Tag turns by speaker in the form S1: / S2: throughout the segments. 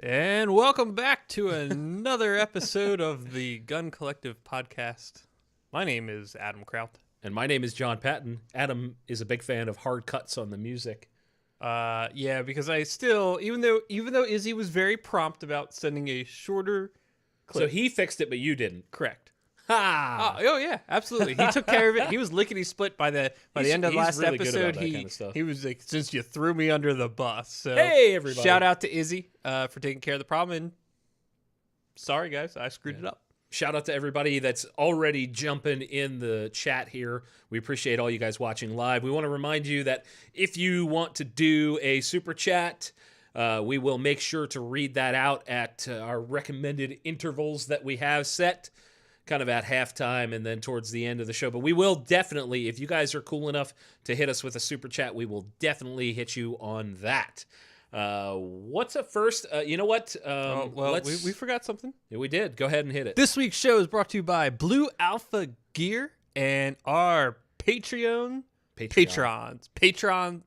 S1: And welcome back to another episode of the Gun Collective podcast. My name is Adam Kraut.
S2: And my name is John Patton. Adam is a big fan of hard cuts on the music.
S1: Yeah, because I still, even though Izzy was very prompt about sending a shorter clip.
S2: So he fixed it, but you didn't.
S1: Correct.
S2: Ha!
S1: Oh yeah, absolutely. He took care of it. He was lickety split by the end of the last
S2: really
S1: episode.
S2: Good about that kind of stuff.
S1: He was like, since you threw me under the bus. So
S2: hey everybody!
S1: Shout out to Izzy for taking care of the problem. And sorry guys, I screwed it up.
S2: Shout out to everybody that's already jumping in the chat here. We appreciate all you guys watching live. We want to remind you that if you want to do a super chat, we will make sure to read that out at our recommended intervals that we have set, kind of at halftime and then towards the end of the show. But we will definitely, if you guys are cool enough to hit us with a super chat, we will definitely hit you on that. What's up first? You know what?
S1: We forgot something.
S2: Yeah, we did. Go ahead and hit it.
S1: This week's show is brought to you by Blue Alpha Gear and our patrons. Patron,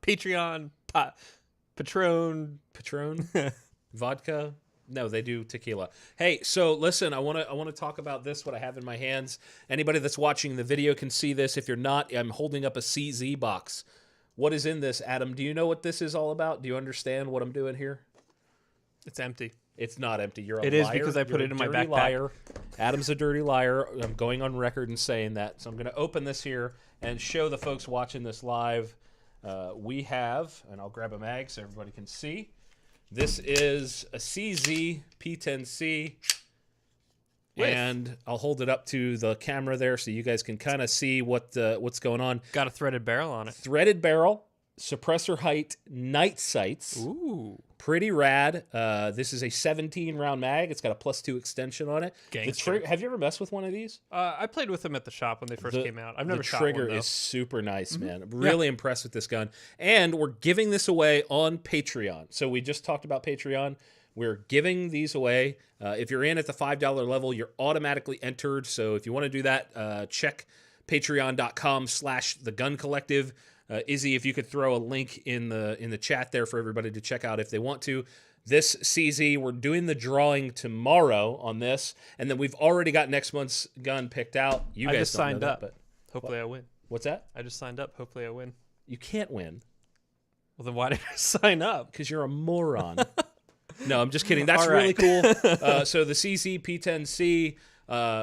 S2: vodka. No, they do tequila. Hey, so listen, I want to talk about this, what I have in my hands. Anybody that's watching the video can see this. If you're not, I'm holding up a CZ box. What is in this, Adam? Do you know what this is all about? Do you understand what I'm doing here?
S1: It's empty.
S2: It's not empty. You're a
S1: liar. It is because I put it in my backpack.
S2: Liar. Adam's a dirty liar. I'm going on record and saying that. So I'm going to open this here and show the folks watching this live. We have, and I'll grab a mag so everybody can see. This is a CZ P10C, and I'll hold it up to the camera there so you guys can kind of see what's going on.
S1: Got a threaded barrel on it.
S2: Threaded barrel, suppressor height, night sights.
S1: Ooh.
S2: Pretty rad. This is a 17-round mag. It's got a +2 extension on it. Have you ever messed with one of these?
S1: I played with them at the shop when they first came out. I've never shot
S2: one, though. The trigger is super nice, man. Really impressed with this gun. And we're giving this away on Patreon. So we just talked about Patreon. We're giving these away. If you're in at the $5 level, you're automatically entered. So if you want to do that, check patreon.com/theguncollective. Izzy, if you could throw a link in the chat there for everybody to check out if they want to. This CZ, we're doing the drawing tomorrow on this, and then we've already got next month's gun picked out. You guys
S1: just signed up,
S2: but
S1: hopefully I win.
S2: What's that?
S1: I just signed up. Hopefully I win.
S2: You can't win.
S1: Well, then why did I sign up?
S2: Because you're a moron. No, I'm just kidding. That's really cool. So the CZ P10C,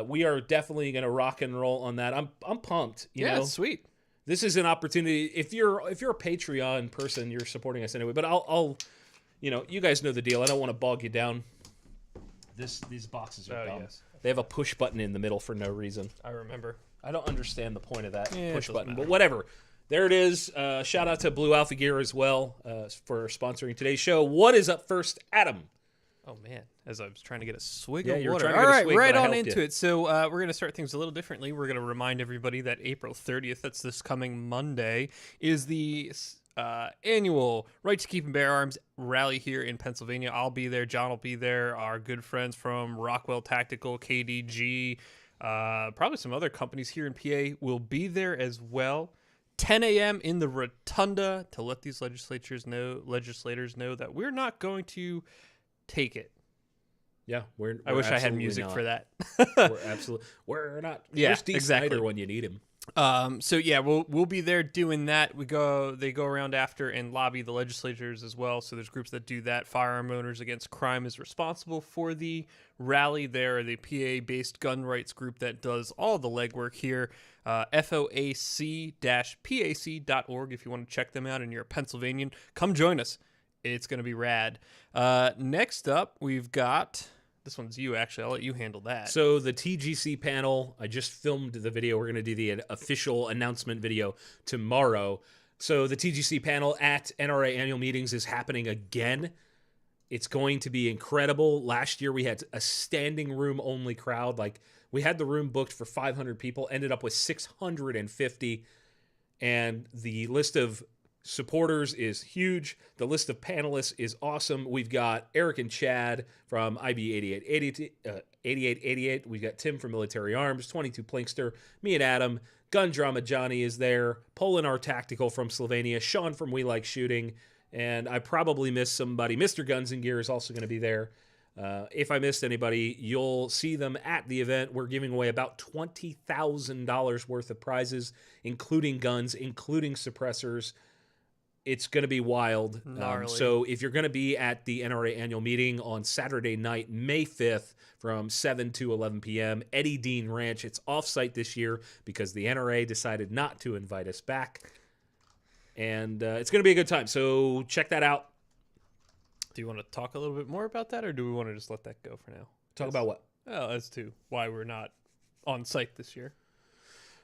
S2: we are definitely going to rock and roll on that. I'm pumped. You know?
S1: Sweet.
S2: This is an opportunity. If you're a Patreon person, you're supporting us anyway. But I'll you guys know the deal. I don't want to bog you down. These boxes are dumb. Yes. They have a push button in the middle for no reason.
S1: I remember.
S2: I don't understand the point of that push button, but whatever. There it is. Shout out to Blue Alpha Gear as well for sponsoring today's show. What is up first, Adam?
S1: Oh, man, as I was trying to get a swig of water.
S2: All right,
S1: right on into it. So we're going to start things a little differently. We're going to remind everybody that April 30th, that's this coming Monday, is the annual Right to Keep and Bear Arms rally here in Pennsylvania. I'll be there. John will be there. Our good friends from Rockwell Tactical, KDG, probably some other companies here in PA will be there as well. 10 a.m. in the Rotunda to let these legislators know that we're not going to take it.
S2: Yeah,
S1: I wish I had music for that.
S2: We're not.
S1: Yeah,
S2: Where's Steve
S1: exactly.
S2: Snyder when you need him?
S1: So yeah, we'll be there doing that. They go around after and lobby the legislators as well. So there's groups that do that. Firearm Owners Against Crime is responsible for the rally there. The PA-based gun rights group that does all the legwork here. FOAC-PAC.org if you want to check them out and you're a Pennsylvanian. Come join us. It's going to be rad. Next up, we've got... This one's you, actually. I'll let you handle that.
S2: So the TGC panel, I just filmed the video. We're going to do the official announcement video tomorrow. So the TGC panel at NRA annual meetings is happening again. It's going to be incredible. Last year we had a standing room only crowd. Like we had the room booked for 500 people, ended up with 650. And the list of supporters is huge. The list of panelists is awesome. We've got Eric and Chad from IB 8888. We've got Tim from Military Arms, 22 Plinkster, me and Adam. Gun Drama Johnny is there. Polinar Tactical from Slovenia. Sean from We Like Shooting. And I probably missed somebody. Mr. Guns and Gear is also going to be there. If I missed anybody, you'll see them at the event. We're giving away about $20,000 worth of prizes, including guns, including suppressors. It's going to be wild. So if you're going to be at the NRA annual meeting on Saturday night, May 5th from 7 to 11 p.m., Eddie Dean Ranch. It's off-site this year because the NRA decided not to invite us back. And it's going to be a good time. So check that out.
S1: Do you want to talk a little bit more about that, or do we want to just let that go for now?
S2: Talk about what?
S1: Well, as to why we're not on site this year.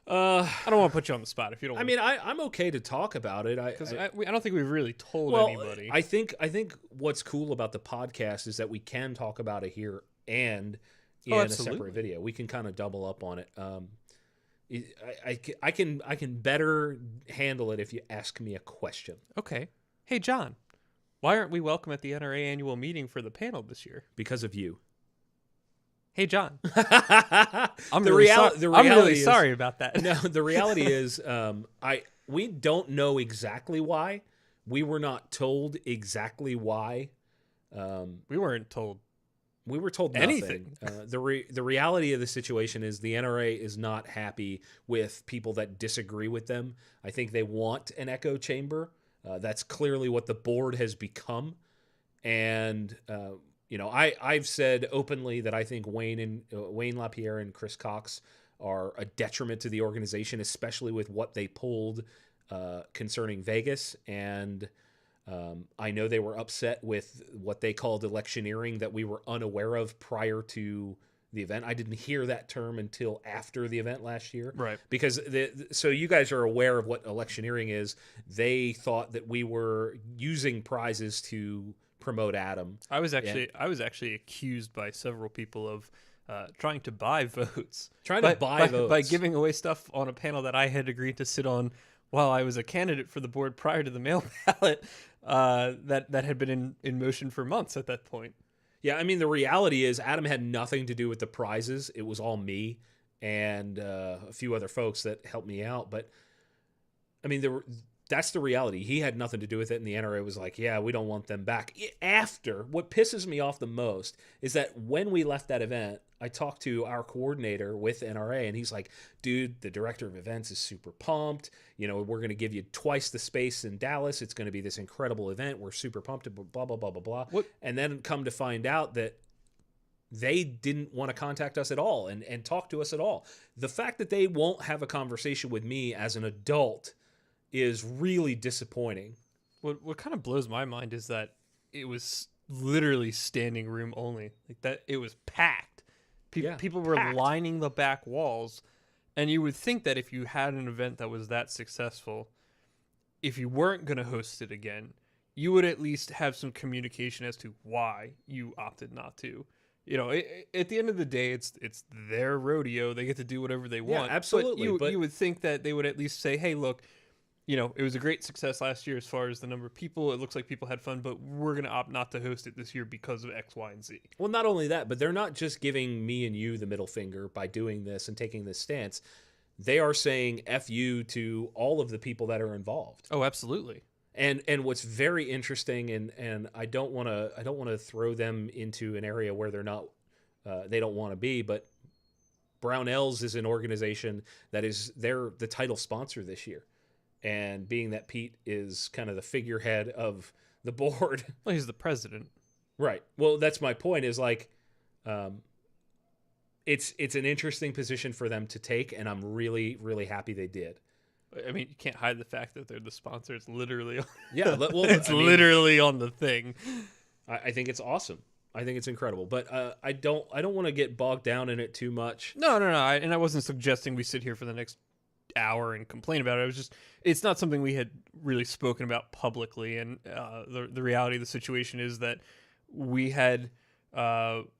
S1: I don't want to put you on the spot if you don't.
S2: I mean, I'm okay to talk about it.
S1: Because I don't think we've really told anybody.
S2: I think what's cool about the podcast is that we can talk about it here and in a separate video. We can kind of double up on it. I can better handle it if you ask me a question.
S1: Okay. Hey, John. Why aren't we welcome at the NRA annual meeting for the panel this year?
S2: Because of you.
S1: Hey, John.
S2: I'm really
S1: sorry about that.
S2: No, the reality is we don't know exactly why. We were not told exactly why.
S1: We weren't told.
S2: We were told
S1: anything.
S2: The reality of the situation is the NRA is not happy with people that disagree with them. I think they want an echo chamber. That's clearly what the board has become. And, I've said openly that I think Wayne LaPierre and Chris Cox are a detriment to the organization, especially with what they pulled concerning Vegas. And I know they were upset with what they called electioneering that we were unaware of prior to the event. I didn't hear that term until after the event last year.
S1: Right.
S2: Because so you guys are aware of what electioneering is. They thought that we were using prizes to promote Adam.
S1: I was actually accused by several people of trying to buy votes. By giving away stuff on a panel that I had agreed to sit on while I was a candidate for the board prior to the mail ballot that had been in motion for months at that point.
S2: Yeah, I mean, the reality is Adam had nothing to do with the prizes. It was all me and a few other folks that helped me out. But, I mean, that's the reality. He had nothing to do with it, and the NRA was like, yeah, we don't want them back. What pisses me off the most is that when we left that event, I talked to our coordinator with NRA, and he's like, dude, the director of events is super pumped. We're going to give you twice the space in Dallas. It's going to be this incredible event. We're super pumped, blah, blah, blah, blah, blah.
S1: What?
S2: And then come to find out that they didn't want to contact us at all and talk to us at all. The fact that they won't have a conversation with me as an adult is really disappointing.
S1: What kind of blows my mind is that it was literally standing room only. Like that, it was packed. People were lining the back walls, and you would think that if you had an event that was that successful, if you weren't going to host it again, you would at least have some communication as to why you opted not to. At the end of the day, it's their rodeo. They get to do whatever they want.
S2: Yeah, absolutely.
S1: But you would think that they would at least say, hey, look, it was a great success last year as far as the number of people. It looks like people had fun, but we're going to opt not to host it this year because of X, Y, and Z.
S2: Well, not only that, but they're not just giving me and you the middle finger by doing this and taking this stance. They are saying F you to all of the people that are involved.
S1: Oh, absolutely.
S2: And what's very interesting, and I don't want to throw them into an area where they're not, they don't want to be, but Brownells is an organization that they're the title sponsor this year. And being that Pete is kind of the figurehead of the board.
S1: Well, he's the president.
S2: Right. Well, that's my point is like, it's an interesting position for them to take. And I'm really, really happy they did.
S1: I mean, you can't hide the fact that they're the sponsor. It's literally, literally on the thing.
S2: I think it's awesome. I think it's incredible, but I don't want to get bogged down in it too much.
S1: No. And I wasn't suggesting we sit here for the next hour and complain about it. It's not something we had really spoken about publicly, and the reality of the situation is that we had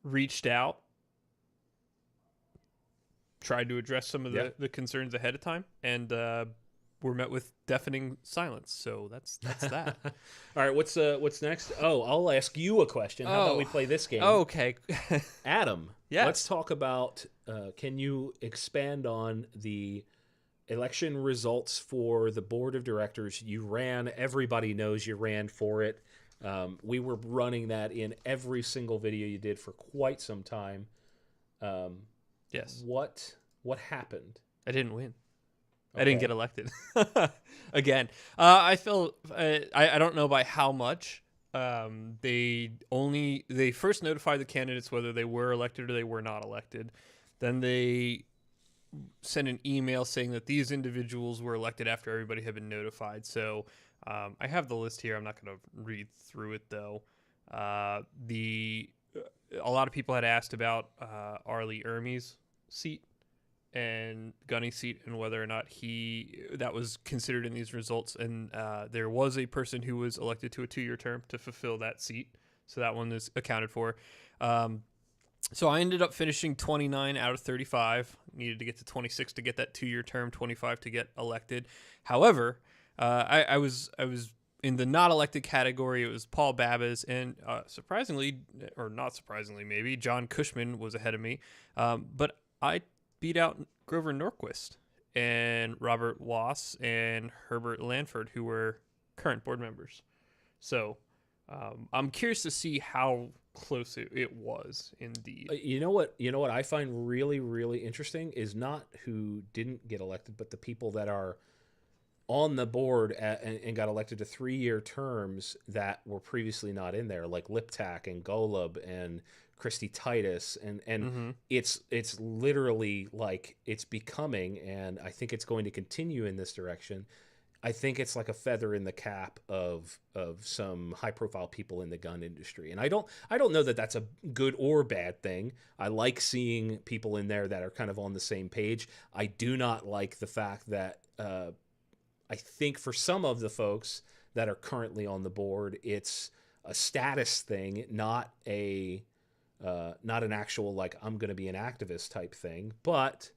S1: reached out, tried to address some of the concerns ahead of time, and were met with deafening silence. So that's that.
S2: All right, what's next? Oh, I'll ask you a question. How about we play this game?
S1: Okay.
S2: Adam,
S1: yes.
S2: Let's talk about, can you expand on the election results for the board of directors? You ran, everybody knows you ran for it. We were running that in every single video you did for quite some time.
S1: Yes.
S2: What happened?
S1: I didn't win.
S2: Okay.
S1: I didn't get elected. Again, I feel I don't know by how much. They first notified the candidates whether they were elected or they were not elected. Then they sent an email saying that these individuals were elected after everybody had been notified. So I have the list here. I'm not going to read through it though. A lot of people had asked about Arlie Ermey's seat and Gunny's seat and whether or not that was considered in these results. And there was a person who was elected to a 2-year term to fulfill that seat. So that one is accounted for. So I ended up finishing 29 out of 35. Needed to get to 26 to get that 2-year term, 25 to get elected. However, I was in the not elected category. It was Paul Babbas, and surprisingly, or not surprisingly, maybe John Cushman was ahead of me. But I beat out Grover Norquist and Robert Wass and Herbert Lanford, who were current board members. So I'm curious to see how close it was indeed.
S2: You know what I find really, really interesting is not who didn't get elected, but the people that are on the board and got elected to 3-year terms that were previously not in there, like Liptak and Golub and Christy Titus, and it's literally like it's becoming, and I think it's going to continue in this direction. I think it's like a feather in the cap of some high profile people in the gun industry. And I don't know that that's a good or bad thing. I like seeing people in there that are kind of on the same page. I do not like the fact that I think for some of the folks that are currently on the board, it's a status thing, not an actual like I'm going to be an activist type thing, but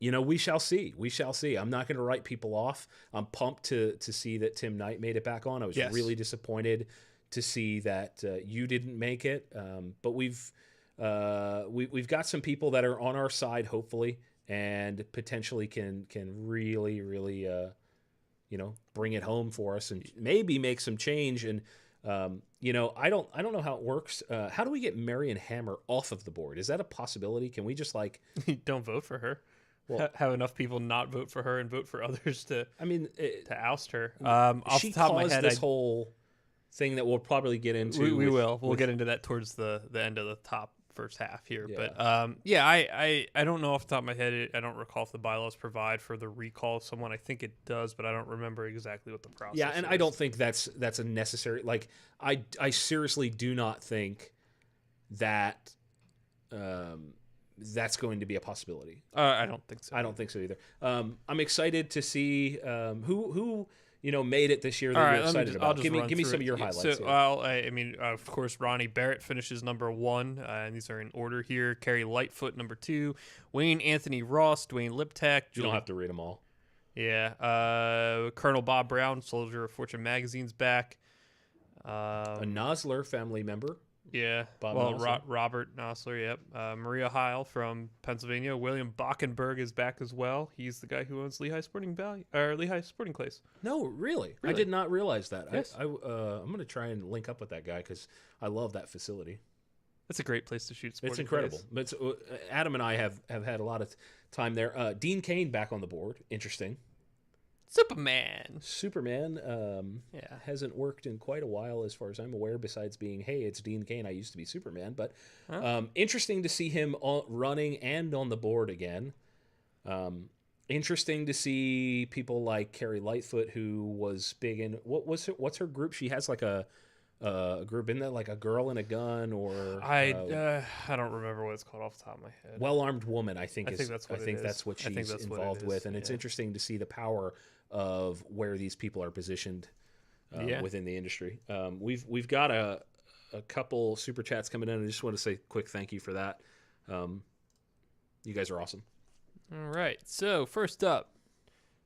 S2: we shall see. We shall see. I'm not going to write people off. I'm pumped to see that Tim Knight made it back on. I was really disappointed to see that you didn't make it. But we've got some people that are on our side, hopefully, and potentially can really, really, bring it home for us and maybe make some change. And I don't know how it works. How do we get Marion Hammer off of the board? Is that a possibility? Can we just
S1: don't vote for her?
S2: Well,
S1: have enough people not vote for her and vote for others to oust her.
S2: Off the top of my head, this whole thing that we'll probably get into.
S1: We will. We'll get into that towards the end of the top first half here. Yeah. But I don't know off the top of my head. I don't recall if the bylaws provide for the recall of someone. I think it does, but I don't remember exactly what the process is.
S2: Yeah, and I don't think that's a necessary. Like, I seriously do not think that. That's going to be a possibility.
S1: I don't think so.
S2: I don't think so either. I'm excited to see who made it this year that you're excited about. Give me some of your highlights.
S1: So, of course, Ronnie Barrett finishes number 1, and these are in order here. Kerry Lightfoot, number 2. Wayne Anthony Ross, Dwayne Liptak.
S2: You don't have to read them all.
S1: Yeah. Colonel Bob Brown, Soldier of Fortune magazine's back.
S2: A Nosler family member.
S1: Yeah, Robert Nosler, yep. Maria Heil from Pennsylvania. William Bockenberg is back as well. He's the guy who owns Lehigh Sporting Place.
S2: No, really? I did not realize that.
S1: Yes.
S2: I'm going to try and link up with that guy because I love that facility.
S1: It's a great place to shoot sporting.
S2: It's incredible. But Adam and I have had a lot of time there. Dean Cain back on the board. Interesting.
S1: Superman
S2: hasn't worked in quite a while as far as I'm aware, besides being, hey, it's Dean Cain, I used to be Superman. But interesting to see him running and on the board again. Interesting to see people like Kerry Lightfoot, who was big in what's her group? She has like a group, in that like a girl and a gun, or
S1: I don't remember what it's called off the top of my head.
S2: Well Armed Woman, I think that's what she's
S1: that's
S2: involved with, and it's interesting to see the power of where these people are positioned within the industry. We've got a couple super chats coming in. I just want to say a quick thank you for that. You guys are awesome.
S1: All right, so first up,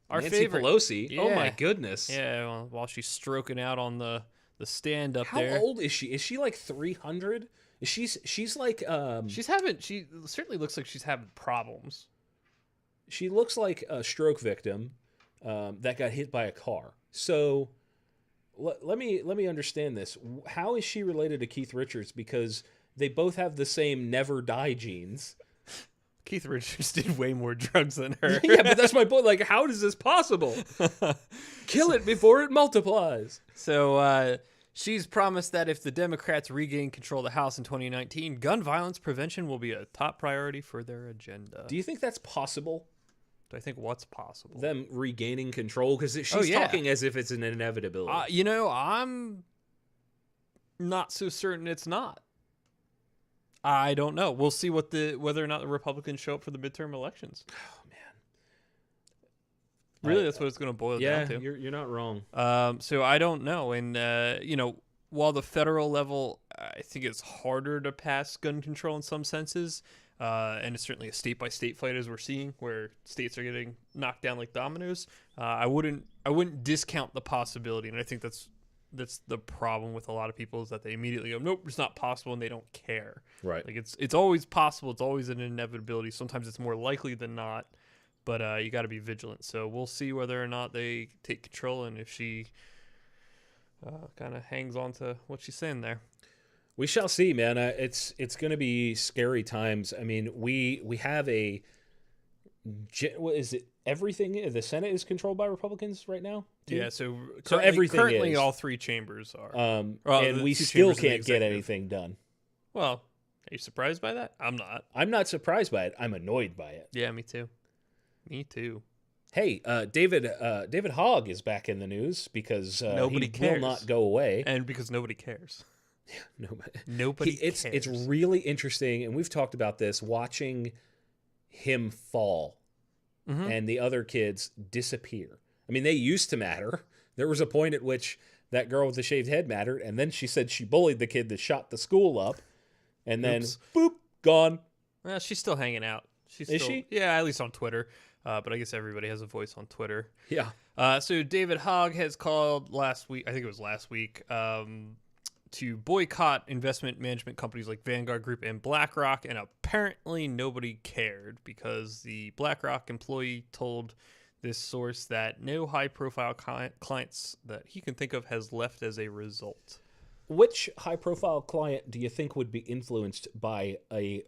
S1: our
S2: Nancy
S1: favorite
S2: Pelosi.
S1: Yeah.
S2: Oh my goodness.
S1: Yeah, well, while she's stroking out on the stand up
S2: How
S1: there.
S2: How old is she? Is she like 300? She's like
S1: she certainly looks like she's having problems.
S2: She looks like a stroke victim that got hit by a car. So let me understand this. How is she related to Keith Richards? Because they both have the same never die genes.
S1: Keith Richards did way more drugs than her.
S2: Yeah, but that's my point. Like, how is this possible? Kill it before it multiplies.
S1: So she's promised that if the Democrats regain control of the House in 2019, gun violence prevention will be a top priority for their agenda.
S2: Do you think that's possible?
S1: Do I think what's possible?
S2: Them regaining control? Because she's talking as if it's an inevitability.
S1: I'm not so certain it's not. I don't know. We'll see whether or not the Republicans show up for the midterm elections.
S2: Oh man,
S1: really, that's what it's going to boil down to.
S2: You're not wrong.
S1: So I don't know, and while the federal level, I think it's harder to pass gun control in some senses, and it's certainly a state by state fight as we're seeing, where states are getting knocked down like dominoes. I wouldn't discount the possibility, and I think that's the problem with a lot of people is that they immediately go, nope, it's not possible, and they don't care.
S2: Right.
S1: Like it's always possible. It's always an inevitability. Sometimes it's more likely than not, but you got to be vigilant. So we'll see whether or not they take control and if she kind of hangs on to what she's saying there.
S2: We shall see, man. It's going to be scary times. I mean, we have what is it? Everything, the Senate is controlled by Republicans right now? Too?
S1: Yeah, so
S2: everything
S1: currently
S2: is.
S1: all three chambers are.
S2: And we still can't get anything done.
S1: Well, are you surprised by that? I'm not.
S2: I'm not surprised by it. I'm annoyed by it.
S1: Yeah, me too. Me too.
S2: Hey, David Hogg is back in the news because
S1: nobody cares.
S2: Will not go away.
S1: And because nobody cares.
S2: Yeah,
S1: nobody cares.
S2: It's really interesting, and we've talked about this, watching him fall. Mm-hmm. And the other kids disappear. I mean, they used to matter. There was a point at which that girl with the shaved head mattered, and then she said she bullied the kid that shot the school up, and then, boop, gone.
S1: Well, she's still hanging out.
S2: Is she?
S1: Yeah, at least on Twitter. But I guess everybody has a voice on Twitter.
S2: Yeah.
S1: So David Hogg has called last week, to boycott investment management companies like Vanguard Group and BlackRock, and apparently nobody cared because the BlackRock employee told this source that no high-profile clients that he can think of has left as a result.
S2: Which high-profile client do you think would be influenced by a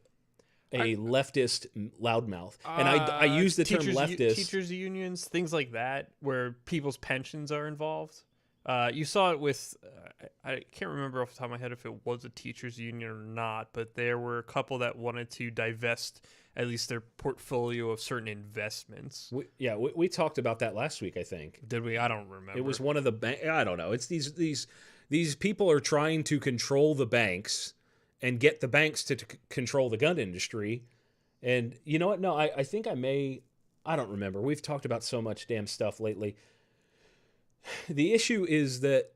S2: leftist loudmouth? And I use the term leftist.
S1: Teachers unions, things like that, where people's pensions are involved. You saw it with, I can't remember off the top of my head if it was a teachers union or not, but there were a couple that wanted to divest at least their portfolio of certain investments.
S2: We talked about that last week, I think.
S1: Did we? I don't remember.
S2: It was one of the I don't know. It's these people are trying to control the banks and get the banks to control the gun industry. And you know what? No, I think I don't remember. We've talked about so much damn stuff lately. The issue is that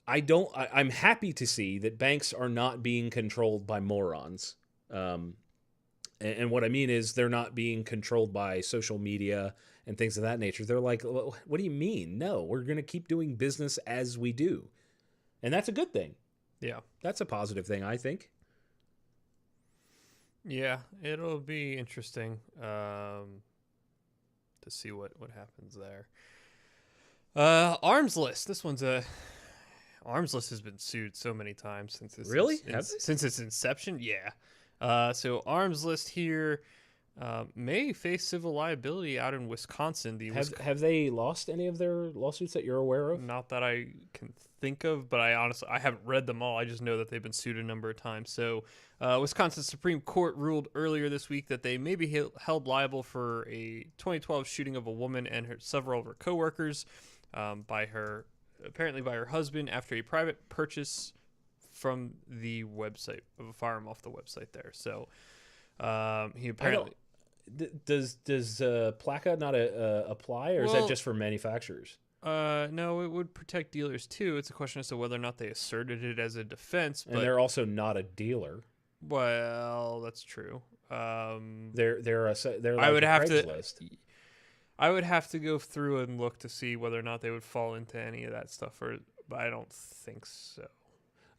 S2: I'm happy to see that banks are not being controlled by morons. And what I mean is they're not being controlled by social media and things of that nature. They're like, what do you mean? No, we're going to keep doing business as we do. And that's a good thing.
S1: Yeah.
S2: That's a positive thing, I think.
S1: Yeah, it'll be interesting to see what happens there. Arms List. This one's Arms List has been sued so many times since its inception. Yeah. So Arms List here may face civil liability out in Wisconsin.
S2: Have they lost any of their lawsuits that you're aware of?
S1: Not that I can think of, but I haven't read them all. I just know that they've been sued a number of times. So Wisconsin Supreme Court ruled earlier this week that they may be held liable for a 2012 shooting of a woman and several of her coworkers by her husband after a private purchase from the website of a firearm off the website there. So he apparently
S2: does PLACA not apply, or is that just for manufacturers?
S1: No, it would protect dealers too. It's a question as to whether or not they asserted it as a defense.
S2: And they're also not a dealer.
S1: Well, that's true.
S2: They're like
S1: I would have
S2: Craigslist.
S1: I would have to go through and look to see whether or not they would fall into any of that stuff, but I don't think so.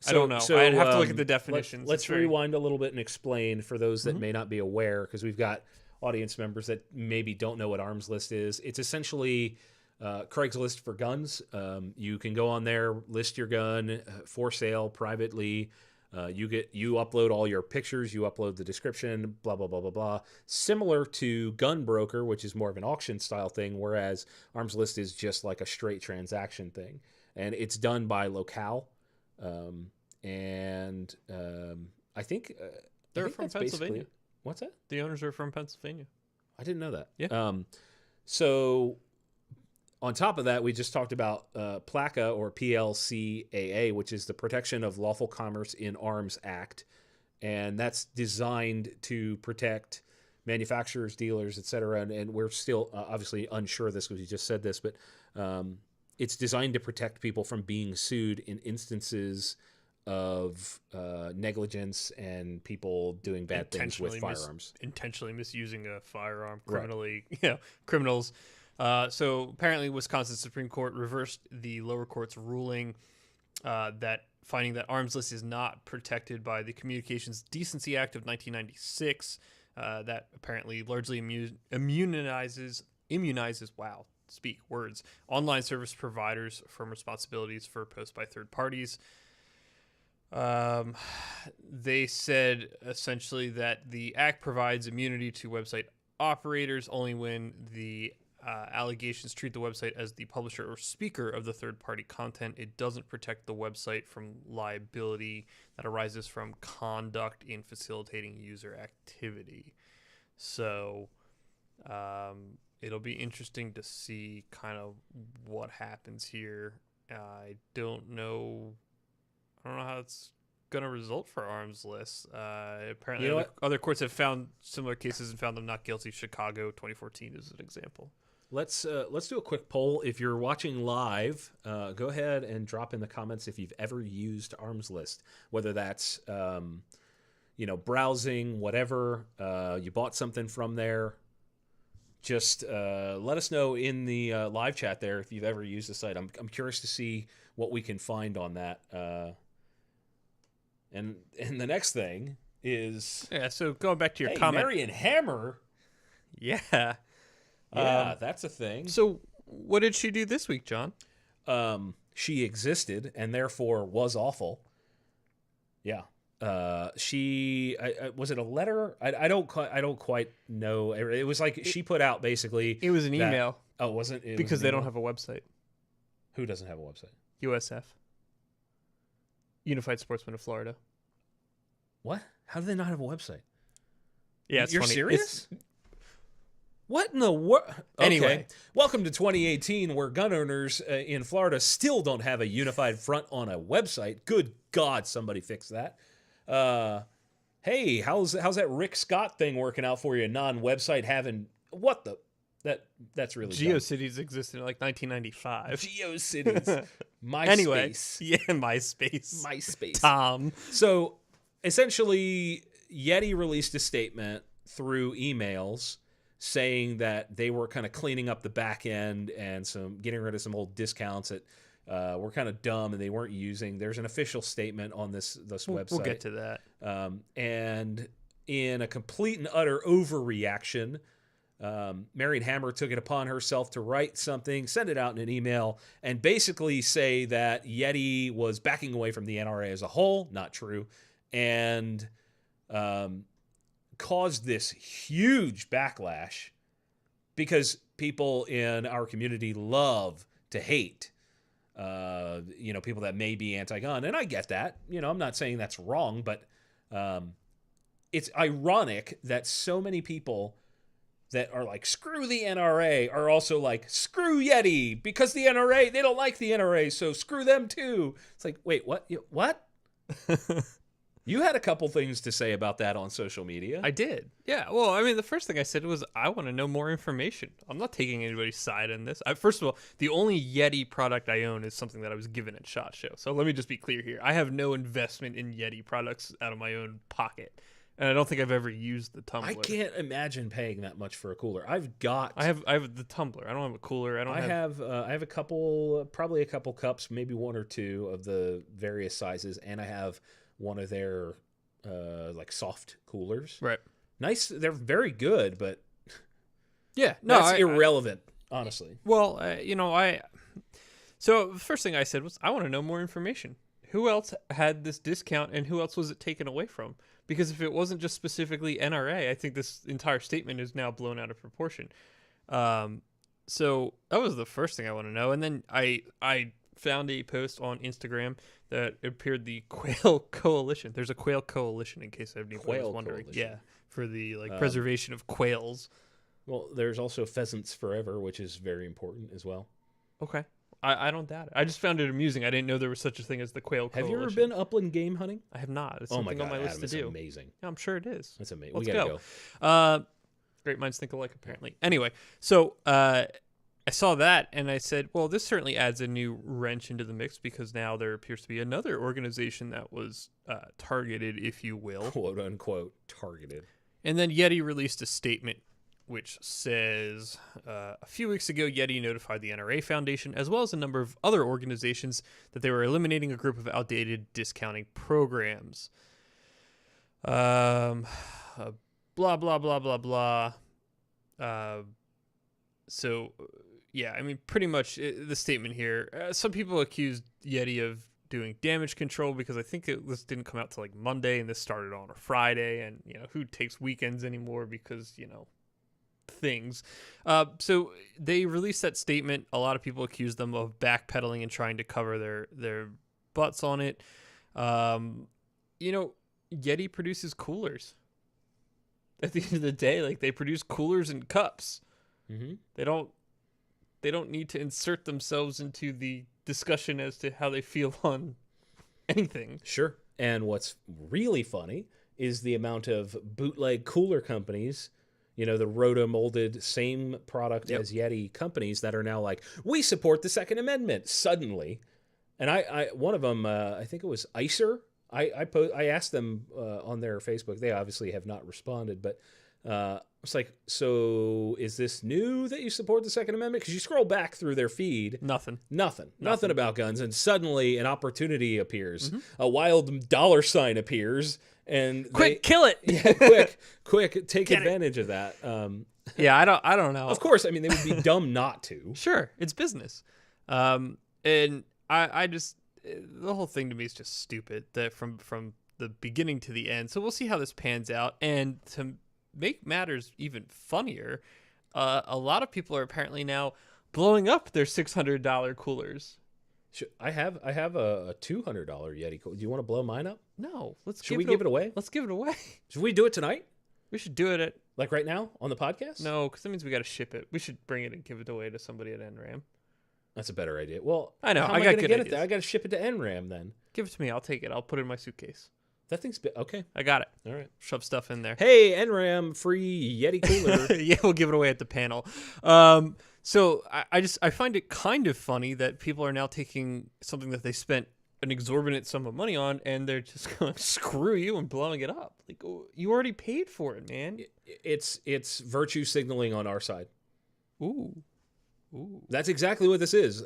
S1: I don't know.
S2: So,
S1: I'd have to look at the definitions.
S2: Let's rewind a little bit and explain for those that may not be aware, because we've got audience members that maybe don't know what Arms List is. It's essentially Craigslist for guns. You can go on there, list your gun for sale privately. You upload all your pictures, you upload the description, blah blah blah blah blah. Similar to Gun Broker, which is more of an auction style thing, whereas Arms List is just like a straight transaction thing, and it's done by locale. I think
S1: They're from Pennsylvania.
S2: What's that?
S1: The owners are from Pennsylvania.
S2: I didn't know that.
S1: Yeah.
S2: So on top of that, we just talked about PLCAA or PLCAA, which is the Protection of Lawful Commerce in Arms Act. And that's designed to protect manufacturers, dealers, et cetera. And we're still obviously unsure of this because we just said this, but it's designed to protect people from being sued in instances of negligence and people doing bad things with firearms.
S1: Intentionally misusing a firearm criminally, right. Criminals. So apparently Wisconsin Supreme Court reversed the lower court's ruling that finding that Arms List is not protected by the Communications Decency Act of 1996 that apparently largely immunizes, wow, speak words, online service providers from responsibilities for posts by third parties. They said essentially that the act provides immunity to website operators only when the allegations treat the website as the publisher or speaker of the third-party content. It doesn't protect the website from liability that arises from conduct in facilitating user activity. So it'll be interesting to see kind of what happens here. I don't know how it's going to result for Arms List. Apparently, other courts have found similar cases and found them not guilty. Chicago 2014 is an example.
S2: Let's do a quick poll. If you're watching live, go ahead and drop in the comments if you've ever used Arms List, whether that's browsing, whatever. You bought something from there. Just let us know in the live chat there if you've ever used the site. I'm curious to see what we can find on that. And the next thing is...
S1: Yeah, so going back to your comment...
S2: Marion Hammer?
S1: Yeah.
S2: Yeah, that's a thing.
S1: So what did she do this week, John?
S2: She existed and therefore was awful. Yeah. She... was it a letter? I don't quite know. It was like she put out basically...
S1: It was an email.
S2: Oh, it wasn't? It
S1: because they don't have a website.
S2: Who doesn't have a website?
S1: USF. Unified Sportsmen of Florida.
S2: What? How do they not have a website?
S1: Yeah, it's
S2: You're
S1: funny.
S2: Serious? What in the world? Okay.
S1: Anyway.
S2: Welcome to 2018, where gun owners in Florida still don't have a unified front on a website. Good God, somebody fix that. Hey, how's that Rick Scott thing working out for you? Non-website having... What the... That's really
S1: GeoCities existed in like 1995.
S2: GeoCities. MySpace.
S1: Anyway, yeah, MySpace. Tom.
S2: So essentially, Yeti released a statement through emails saying that they were kind of cleaning up the back end and getting rid of some old discounts that were kind of dumb and they weren't using. There's an official statement on this website.
S1: We'll get to that.
S2: And in a complete and utter overreaction, Marion Hammer took it upon herself to write something, send it out in an email, and basically say that Yeti was backing away from the NRA as a whole, not true, and caused this huge backlash because people in our community love to hate, people that may be anti-gun, and I get that. I'm not saying that's wrong, but it's ironic that so many people that are like, screw the NRA, are also like, screw Yeti, because the NRA, they don't like the NRA, so screw them too. It's like, wait, what? What? You had a couple things to say about that on social media.
S1: I did. Yeah, well, I mean, the first thing I said was, I want to know more information. I'm not taking anybody's side in this. First of all, the only Yeti product I own is something that I was given at SHOT Show. So let me just be clear here. I have no investment in Yeti products out of my own pocket. And I don't think I've ever used the tumbler.
S2: I can't imagine paying that much for a cooler. I
S1: have the tumbler. I don't have a cooler. I have
S2: a couple, probably a couple cups, maybe one or two of the various sizes, and I have one of their like soft coolers.
S1: Right.
S2: Nice. They're very good, but
S1: yeah, no,
S2: that's irrelevant. honestly.
S1: Well, So the first thing I said was, I want to know more information. Who else had this discount, and who else was it taken away from? Because if it wasn't just specifically NRA, I think this entire statement is now blown out of proportion. So that was the first thing I want to know. And then I found a post on Instagram that appeared the Quail Coalition. There's a Quail Coalition, in case anybody was wondering.
S2: Coalition.
S1: Yeah, for the preservation of quails.
S2: Well, there's also Pheasants Forever, which is very important as well.
S1: Okay. I don't doubt it. I just found it amusing. I didn't know there was such a thing as the Quail Coalition.
S2: Have you ever been upland game hunting?
S1: I have not. It's
S2: oh my
S1: something
S2: God,
S1: on my list
S2: Adam,
S1: to do.
S2: It's amazing.
S1: Yeah, I'm sure it is.
S2: That's amazing.
S1: Let's
S2: We gotta
S1: go. Great minds think alike, apparently. Anyway, so I saw that and I said, well, this certainly adds a new wrench into the mix, because now there appears to be another organization that was targeted, if you will.
S2: Quote unquote targeted.
S1: And then Yeti released a statement which says, a few weeks ago, Yeti notified the NRA Foundation, as well as a number of other organizations, that they were eliminating a group of outdated discounting programs. Blah, blah, blah, blah, blah. So, yeah, I mean, pretty much the statement here. Some people accused Yeti of doing damage control, because I think this didn't come out till like Monday, and this started on a Friday, and, who takes weekends anymore, because, things. So they released that statement. A lot of people accused them of backpedaling and trying to cover their butts on it. Yeti produces coolers. At the end of the day, like, they produce coolers and cups.
S2: Mm-hmm.
S1: They don't need to insert themselves into the discussion as to how they feel on anything.
S2: Sure. And what's really funny is the amount of bootleg cooler companies, the roto-molded same product as Yeti companies that are now like, we support the Second Amendment suddenly. And I one of them, I think it was Icer. I asked them on their Facebook. They obviously have not responded, but it's like, so is this new that you support the Second Amendment? Because you scroll back through their feed.
S1: Nothing
S2: Nothing about guns. And suddenly an opportunity appears.
S1: Mm-hmm.
S2: A wild dollar sign appears. And
S1: kill it.
S2: Yeah, quick, take advantage of that.
S1: Yeah, I don't know.
S2: Of course, I mean, they would be dumb not to.
S1: Sure, it's business. And I just, the whole thing to me is just stupid, that from the beginning to the end. So we'll see how this pans out. And to make matters even funnier, a lot of people are apparently now blowing up their $600 coolers.
S2: I have a $200 Yeti cooler. Do you want to blow mine up?
S1: No,
S2: Should we give it away?
S1: Let's give it away.
S2: Should we do it tonight?
S1: We should do it
S2: like right now on the podcast?
S1: No, because that means we got to ship it. We should bring it and give it away to somebody at NRAM.
S2: That's a better idea. Well,
S1: I know.
S2: How
S1: I
S2: am
S1: got
S2: gonna
S1: good
S2: get
S1: ideas.
S2: it there? I got to ship it to NRAM then.
S1: Give it to me. I'll take it. I'll put it in my suitcase.
S2: That thing's okay.
S1: I got it.
S2: All right.
S1: Shove stuff in there.
S2: Hey, NRAM free Yeti cooler.
S1: Yeah, we'll give it away at the panel. So I find it kind of funny that people are now taking something that they spent an exorbitant sum of money on, and they're just going, screw you, and blowing it up. Like, you already paid for it, man.
S2: It's virtue signaling on our side.
S1: Ooh.
S2: That's exactly what this is.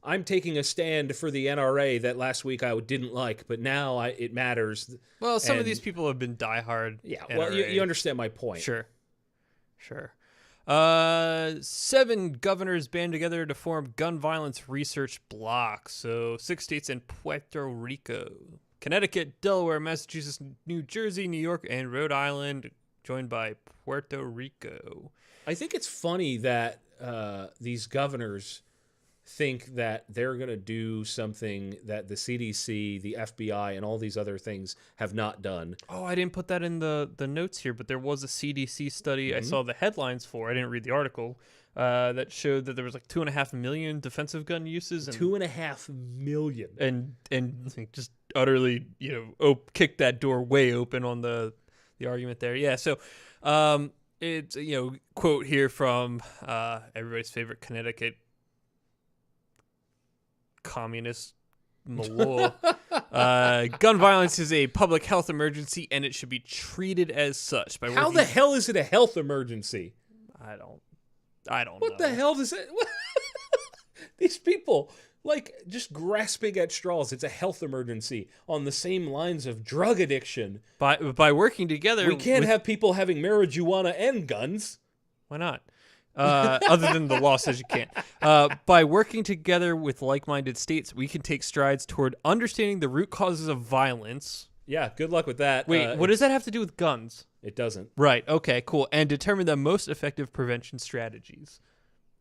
S2: I'm taking a stand for the NRA that last week I didn't like, but now it matters.
S1: Well, some of these people have been diehard.
S2: Yeah,
S1: NRA.
S2: well, you understand my point.
S1: Sure. 7 governors band together to form gun violence research bloc. So 6 states and Puerto Rico, Connecticut, Delaware, Massachusetts, New Jersey, New York, and Rhode Island, joined by Puerto Rico.
S2: I think it's funny that these governors think that they're going to do something that the CDC, the FBI, and all these other things have not done.
S1: Oh, I didn't put that in the notes here, but there was a CDC study I saw the headlines for. I didn't read the article. That showed that there was like 2.5 million defensive gun uses. And
S2: 2.5 million.
S1: And just utterly, kicked that door way open on the argument there. Yeah, so it's, quote here from everybody's favorite Connecticut communist Malloy. Gun violence is a public health emergency, and it should be treated as such.
S2: How the hell is it a health emergency?
S1: I don't know.
S2: What the hell does it? These people, like, just grasping at straws. It's a health emergency on the same lines of drug addiction.
S1: By working together,
S2: we can't have people having marijuana and guns.
S1: Why not? Other than the law says you can't. By working together with like-minded states, we can take strides toward understanding the root causes of violence.
S2: Yeah, good luck with that.
S1: Wait, what does that have to do with guns?
S2: It doesn't.
S1: Right, okay, cool. And determine the most effective prevention strategies.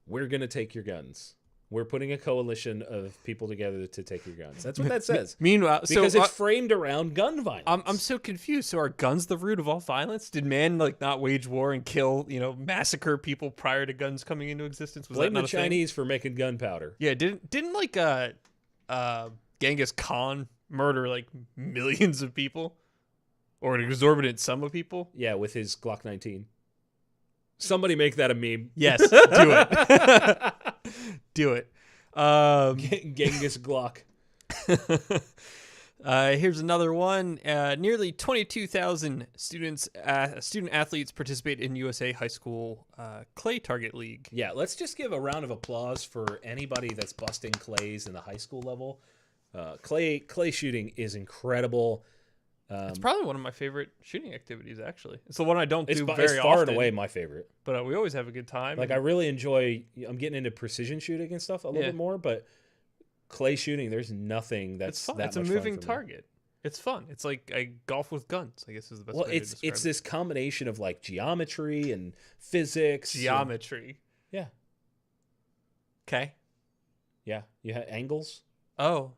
S2: We're going to take your guns. We're putting a coalition of people together to take your guns. That's what that says.
S1: Meanwhile,
S2: because it's framed around gun violence.
S1: I'm so confused. So are guns the root of all violence? Did man not wage war and kill, massacre people prior to guns coming into existence? Was
S2: Blame
S1: that not
S2: the
S1: a thing?
S2: Chinese for making gunpowder.
S1: Yeah, didn't Genghis Khan murder millions of people, or an exorbitant sum of people?
S2: Yeah, with his Glock 19. Somebody make that a meme.
S1: Yes, do it. Do it.
S2: Genghis Glock.
S1: Here's another one. Nearly 22,000 student athletes participate in USA High School Clay Target League.
S2: Yeah, let's just give a round of applause for anybody that's busting clays in the high school level. Clay shooting is incredible.
S1: It's probably one of my favorite shooting activities, actually. It's the one I don't do very often.
S2: It's far and away my favorite.
S1: But we always have a good time.
S2: I really enjoy... I'm getting into precision shooting and stuff a little bit more, but clay shooting, there's nothing that's that much fun.
S1: It's a moving target. It's fun. It's like a golf with guns, I guess is the best way to describe it.
S2: It's this combination of geometry and physics.
S1: Geometry.
S2: Yeah.
S1: Okay.
S2: Yeah. You have angles.
S1: Oh.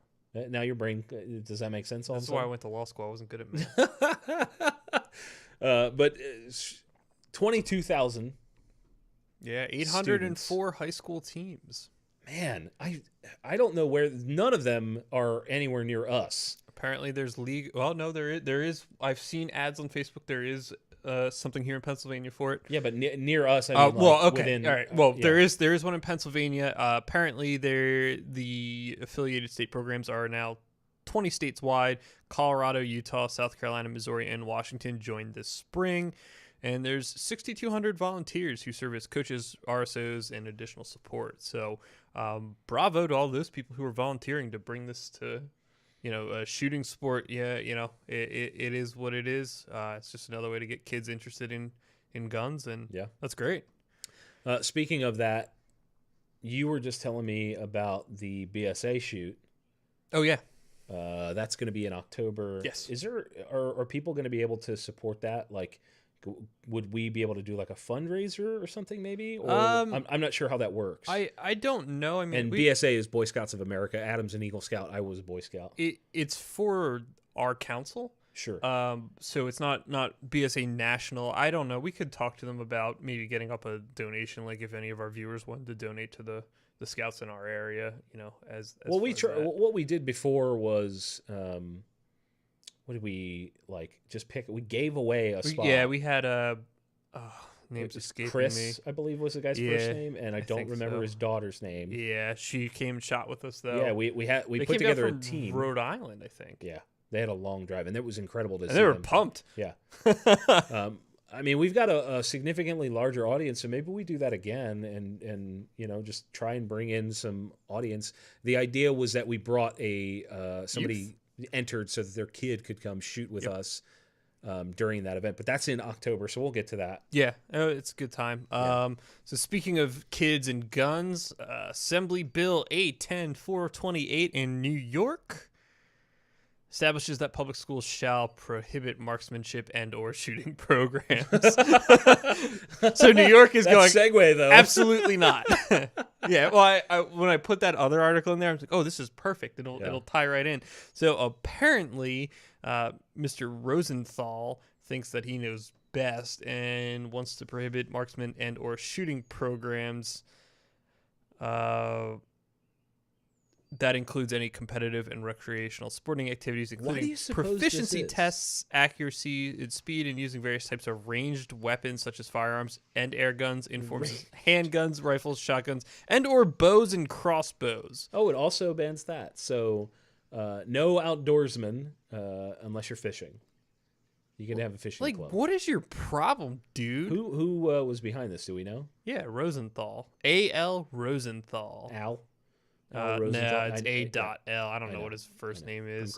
S2: Now your brain, does that make sense?
S1: That's why I went to law school. I wasn't good at math.
S2: But 22,000.
S1: Yeah, 804 high school teams.
S2: Man, I don't know where. None of them are anywhere near us.
S1: Apparently, there's league. Well, no, there is. I've seen ads on Facebook. There is something here in Pennsylvania for it.
S2: Yeah, but near us.
S1: Okay. Within, all right. Well, there is one in Pennsylvania. Apparently, the affiliated state programs are now 20 states wide. Colorado, Utah, South Carolina, Missouri, and Washington joined this spring. And there's 6,200 volunteers who serve as coaches, RSOs, and additional support. So, bravo to all those people who are volunteering to bring this to, a shooting sport. Yeah, it is what it is. It's just another way to get kids interested in guns, and that's great.
S2: Speaking of that, you were just telling me about the BSA shoot.
S1: Oh yeah.
S2: That's going to be in October.
S1: Yes.
S2: Are people going to be able to support that? Would we be able to do a fundraiser or something maybe? Or I'm not sure how that works.
S1: I don't know. I mean,
S2: BSA is Boy Scouts of America. Adam's an Eagle Scout. I was a Boy Scout.
S1: It's for our council.
S2: Sure.
S1: So it's not BSA national. I don't know. We could talk to them about maybe getting up a donation, if any of our viewers wanted to donate to the scouts in our area. What
S2: we did before was. What did we just pick? We gave away a spot.
S1: Yeah, we had name's escaping
S2: Chris,
S1: me.
S2: I believe was the guy's first name, and I don't remember his daughter's name.
S1: Yeah, she came and shot with us though.
S2: Yeah, we put together a team.
S1: Rhode Island, I think.
S2: Yeah, they had a long drive, and it was incredible to see.
S1: They were pumped.
S2: Yeah. We've got a significantly larger audience, so maybe we do that again, and just try and bring in some audience. The idea was that we brought somebody. Youth. Entered so that their kid could come shoot with us during that event, but that's in October, so we'll get to that.
S1: Yeah, it's a good time. So speaking of kids and guns, Assembly Bill A-10-428 in New York establishes that public schools shall prohibit marksmanship and or shooting programs. So New York is going
S2: segue though.
S1: Absolutely not. Yeah, well, I when I put that other article in there, I was like, oh, this is perfect. It'll tie right in. So apparently, Mr. Rosenthal thinks that he knows best and wants to prohibit marksman and or shooting programs. That includes any competitive and recreational sporting activities, including proficiency tests, accuracy and speed, and using various types of ranged weapons such as firearms and air guns, informs handguns, rifles, shotguns, and or bows and crossbows.
S2: Oh, it also bans that. So no outdoorsmen unless you're fishing. You can have a fishing club.
S1: What is your problem, dude?
S2: Who was behind this? Do we know?
S1: Yeah, Rosenthal. A.L. Rosenthal.
S2: Al?
S1: No, it's A.L. I don't know what his first name is.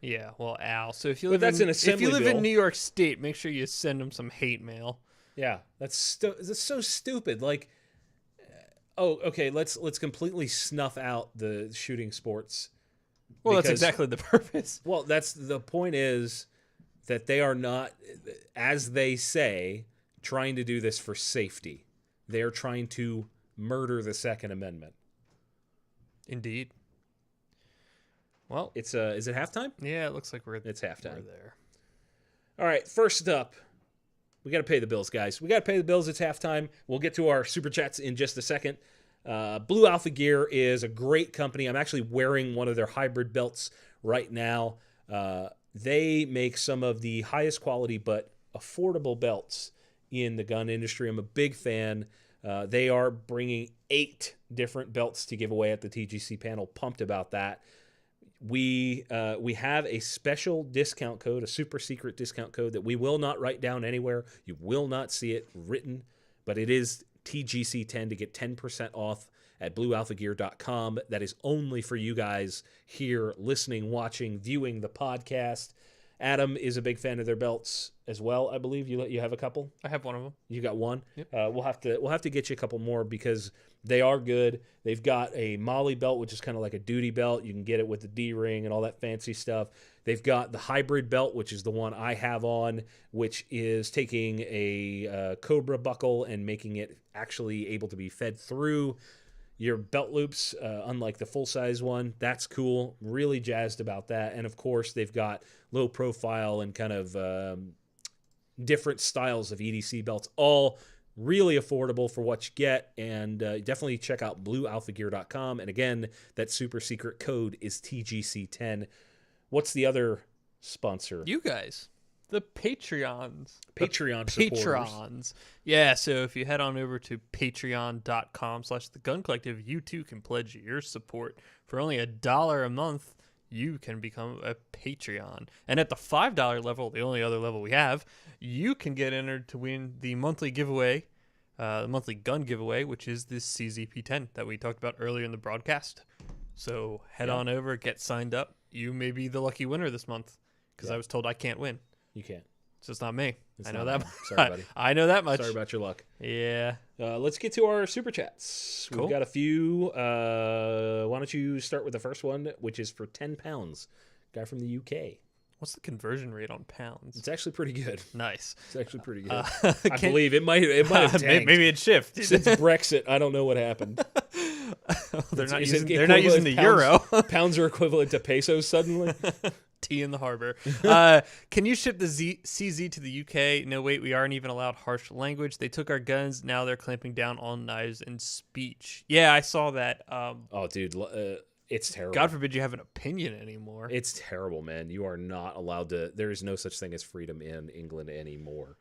S1: Yeah, well, Al. So if you live in New York State, make sure you send him some hate mail.
S2: Yeah, that's so stupid. Like, oh, okay, let's completely snuff out the shooting sports.
S1: Well, that's
S2: Because,
S1: exactly the purpose.
S2: well, that's the point is that they are not, as they say, trying to do this for safety. They are trying to murder the Second Amendment.
S1: Indeed. Well,
S2: It's is it halftime?
S1: yeah, it looks like
S2: It's halftime.
S1: We're there.
S2: All right, first up, we got to pay the bills, guys. We got to pay the bills. It's halftime. We'll get to our super chats in just a second. Blue Alpha Gear is a great company. I'm actually wearing one of their hybrid belts right now. They make some of the highest quality but affordable belts in the gun industry. I'm a big fan. They are bringing 8 different belts to give away at the TGC panel. Pumped about that. We have a special discount code, a super secret discount code that we will not write down anywhere. You will not see it written, but it is TGC10 to get 10% off at bluealphagear.com. That is only for you guys here listening, watching, viewing the podcast. Adam is a big fan of their belts as well. I believe you have a couple.
S1: I have one of them.
S2: You got one.
S1: Yep.
S2: We'll have to get you a couple more because they are good. They've got a Molly belt, which is kind of like a duty belt. You can get it with the D-ring and all that fancy stuff. They've got the hybrid belt, which is the one I have on, which is taking a Cobra buckle and making it actually able to be fed through your belt loops, unlike the full-size one. That's cool. Really jazzed about that. And, of course, they've got low profile and kind of different styles of EDC belts, all really affordable for what you get. And definitely check out bluealphagear.com. And, again, that super secret code is TGC10. What's the other sponsor?
S1: You guys. The Patreons.
S2: Patreon supporters.
S1: Patrons. Yeah, so if you head on over to patreon.com/The Gun Collective, you too can pledge your support. For only $1 a month, you can become a Patreon. And at the $5 level, the only other level we have, you can get entered to win the monthly giveaway, the monthly gun giveaway, which is this CZP-10 that we talked about earlier in the broadcast. So head on over, get signed up. You may be the lucky winner this month because I was told I can't win.
S2: You can't.
S1: So it's not me.
S2: It's
S1: I know
S2: not
S1: that
S2: me.
S1: much.
S2: Sorry, buddy.
S1: I know that much.
S2: Sorry about your luck.
S1: Yeah.
S2: Let's get to our super chats.
S1: Cool.
S2: We've got a few. Why don't you start with the first one, which is for £10. Guy from the UK.
S1: What's the conversion rate on pounds?
S2: It's actually pretty good.
S1: Nice.
S2: It's actually pretty good. I believe it might have tanked.
S1: Maybe it shifted.
S2: Since Brexit, I don't know what happened.
S1: They're not using the euro.
S2: Pounds are equivalent to pesos suddenly.
S1: Tea in the harbor. Can you ship the CZ to the UK? No, wait, we aren't even allowed harsh language. They took our guns. Now they're clamping down on knives and speech. Yeah, I saw that.
S2: Oh, dude, it's terrible.
S1: God forbid you have an opinion anymore.
S2: It's terrible, man. You are not allowed to. There is no such thing as freedom in England anymore.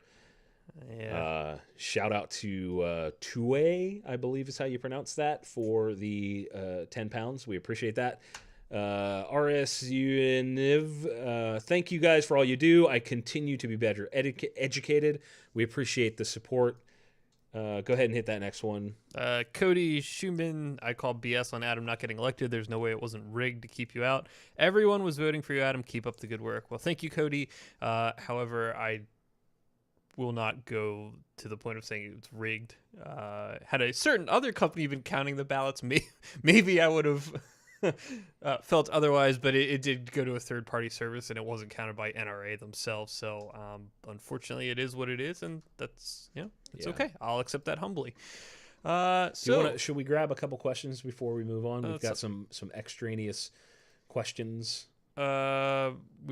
S1: Yeah.
S2: Shout out to Tue, I believe is how you pronounce that, for the £10. We appreciate that. RSUNIV, thank you guys for all you do. I continue to be better educated. We appreciate the support. Go ahead and hit that next one.
S1: Cody Schumann, I call BS on Adam not getting elected. There's no way it wasn't rigged to keep you out. Everyone was voting for you, Adam. Keep up the good work. Well, thank you, Cody. However, I will not go to the point of saying it was rigged. Had a certain other company been counting the ballots, maybe I would have felt otherwise, but it did go to a third-party service, and it wasn't counted by NRA themselves. So, unfortunately, it is what it is, and that's it's okay. I'll accept that humbly.
S2: Should we grab a couple questions before we move on? We've got some extraneous questions.
S1: We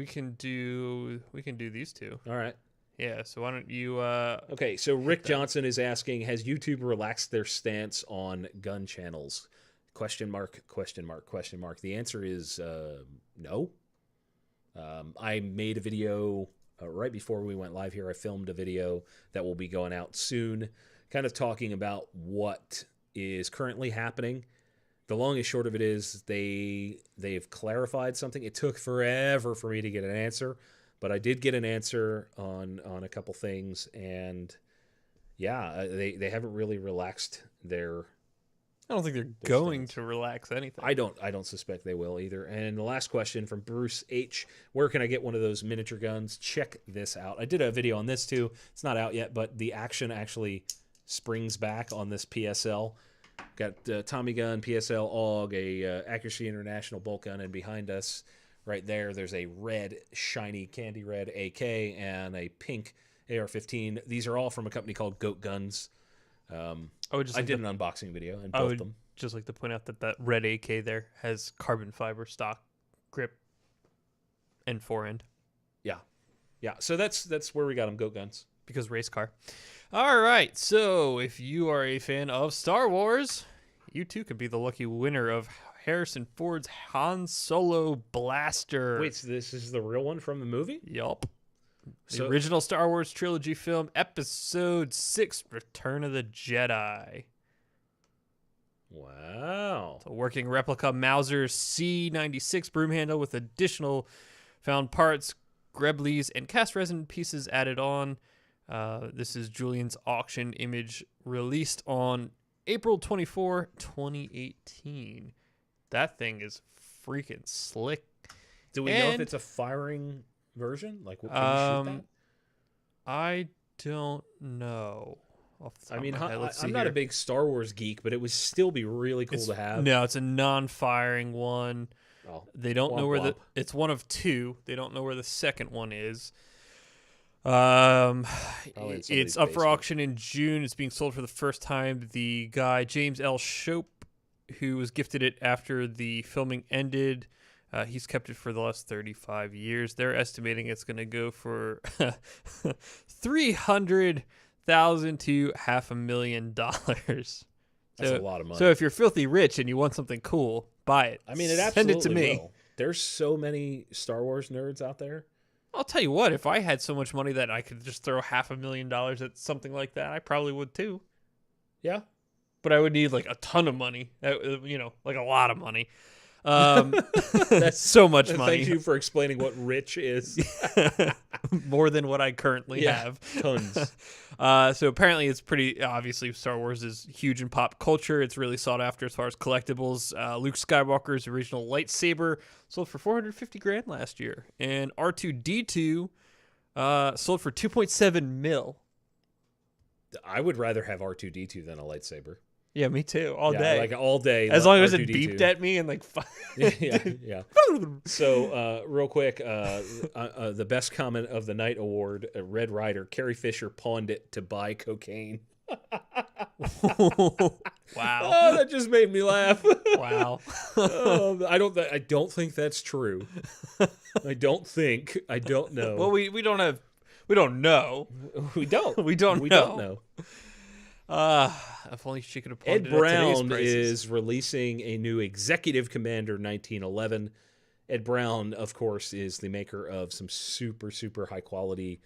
S1: can do these two.
S2: All right.
S1: Yeah. So why don't you?
S2: Okay. So Rick Johnson is asking: has YouTube relaxed their stance on gun channels? Question mark, question mark, question mark. The answer is no. I made a video right before we went live here. I filmed a video that will be going out soon, kind of talking about what is currently happening. The long and short of it is they've clarified something. It took forever for me to get an answer, but I did get an answer on a couple things, and yeah, they haven't really relaxed their
S1: I don't think they're
S2: their
S1: going
S2: stance.
S1: to relax anything.
S2: I don't suspect they will either. And the last question from Bruce H. Where can I get one of those miniature guns? Check this out. I did a video on this too. It's not out yet, but the action actually springs back on this PSL. Got Tommy gun, PSL AUG, a Accuracy International bolt gun, and behind us right there's a red, shiny candy red AK and a pink AR-15. These are all from a company called Goat Guns. I did an unboxing video and built them.
S1: Just like to point out that that red AK there has carbon fiber stock grip and forend.
S2: Yeah. So that's where we got them, Goat Guns.
S1: Because race car. All right. So if you are a fan of Star Wars, you too could be the lucky winner of Harrison Ford's Han Solo blaster.
S2: Wait, so this is the real one from the movie?
S1: Yup. The
S2: So-
S1: original Star Wars trilogy film, Episode 6, Return of the Jedi.
S2: Wow.
S1: A working replica Mauser C96 broom handle with additional found parts, Greblies, and cast resin pieces added on. This is Julian's auction image released on April 24, 2018. That thing is freaking slick.
S2: Do we know if it's a firing version? Like, can you shoot that?
S1: I don't know.
S2: I mean,
S1: Let's see
S2: I'm not
S1: here.
S2: a big Star Wars geek, but it would still be really cool to have.
S1: No, it's a non-firing one.
S2: Oh,
S1: They don't know
S2: womp
S1: where
S2: womp.
S1: it's one of two. They don't know where the second one is.
S2: in
S1: It's
S2: somebody's
S1: up for
S2: basement.
S1: auction in June. It's being sold for the first time. The guy James L. Shope, who was gifted it after the filming ended, he's kept it for the last 35 years. They're estimating it's going to go for $300,000 to $500,000.
S2: That's a lot of money.
S1: So if you're filthy rich and you want something cool, buy it.
S2: I mean, it
S1: Send
S2: absolutely
S1: it to me.
S2: will. There's so many Star Wars nerds out there.
S1: I'll tell you what, if I had so much money that I could just throw $500,000 at something like that, I probably would too.
S2: Yeah.
S1: But I would need like a ton of money, like a lot of money.
S2: That's
S1: so much money.
S2: Thank you for explaining what rich is.
S1: More than what I currently have.
S2: Tons.
S1: So apparently it's pretty, obviously Star Wars is huge in pop culture. It's really sought after as far as collectibles. Luke Skywalker's original lightsaber sold for $450,000 last year. And R2-D2 sold for $2.7 million.
S2: I would rather have R2-D2 than a lightsaber.
S1: Yeah, me too. All
S2: Yeah,
S1: day.
S2: like all day.
S1: As long as it
S2: R2-D2.
S1: beeped at me and like...
S2: yeah. So, real quick, the best comment of the night award, Red Rider, Carrie Fisher pawned it to buy cocaine.
S1: Wow.
S2: Oh, that just made me laugh.
S1: Wow.
S2: I don't think that's true. I don't know.
S1: Well, we don't know.
S2: we don't.
S1: We don't
S2: know.
S1: If only she could have
S2: Ed
S1: pawned it at today's
S2: Brown
S1: prices.
S2: is releasing a new Executive Commander 1911. Ed Brown, of course, is the maker of some super, super high quality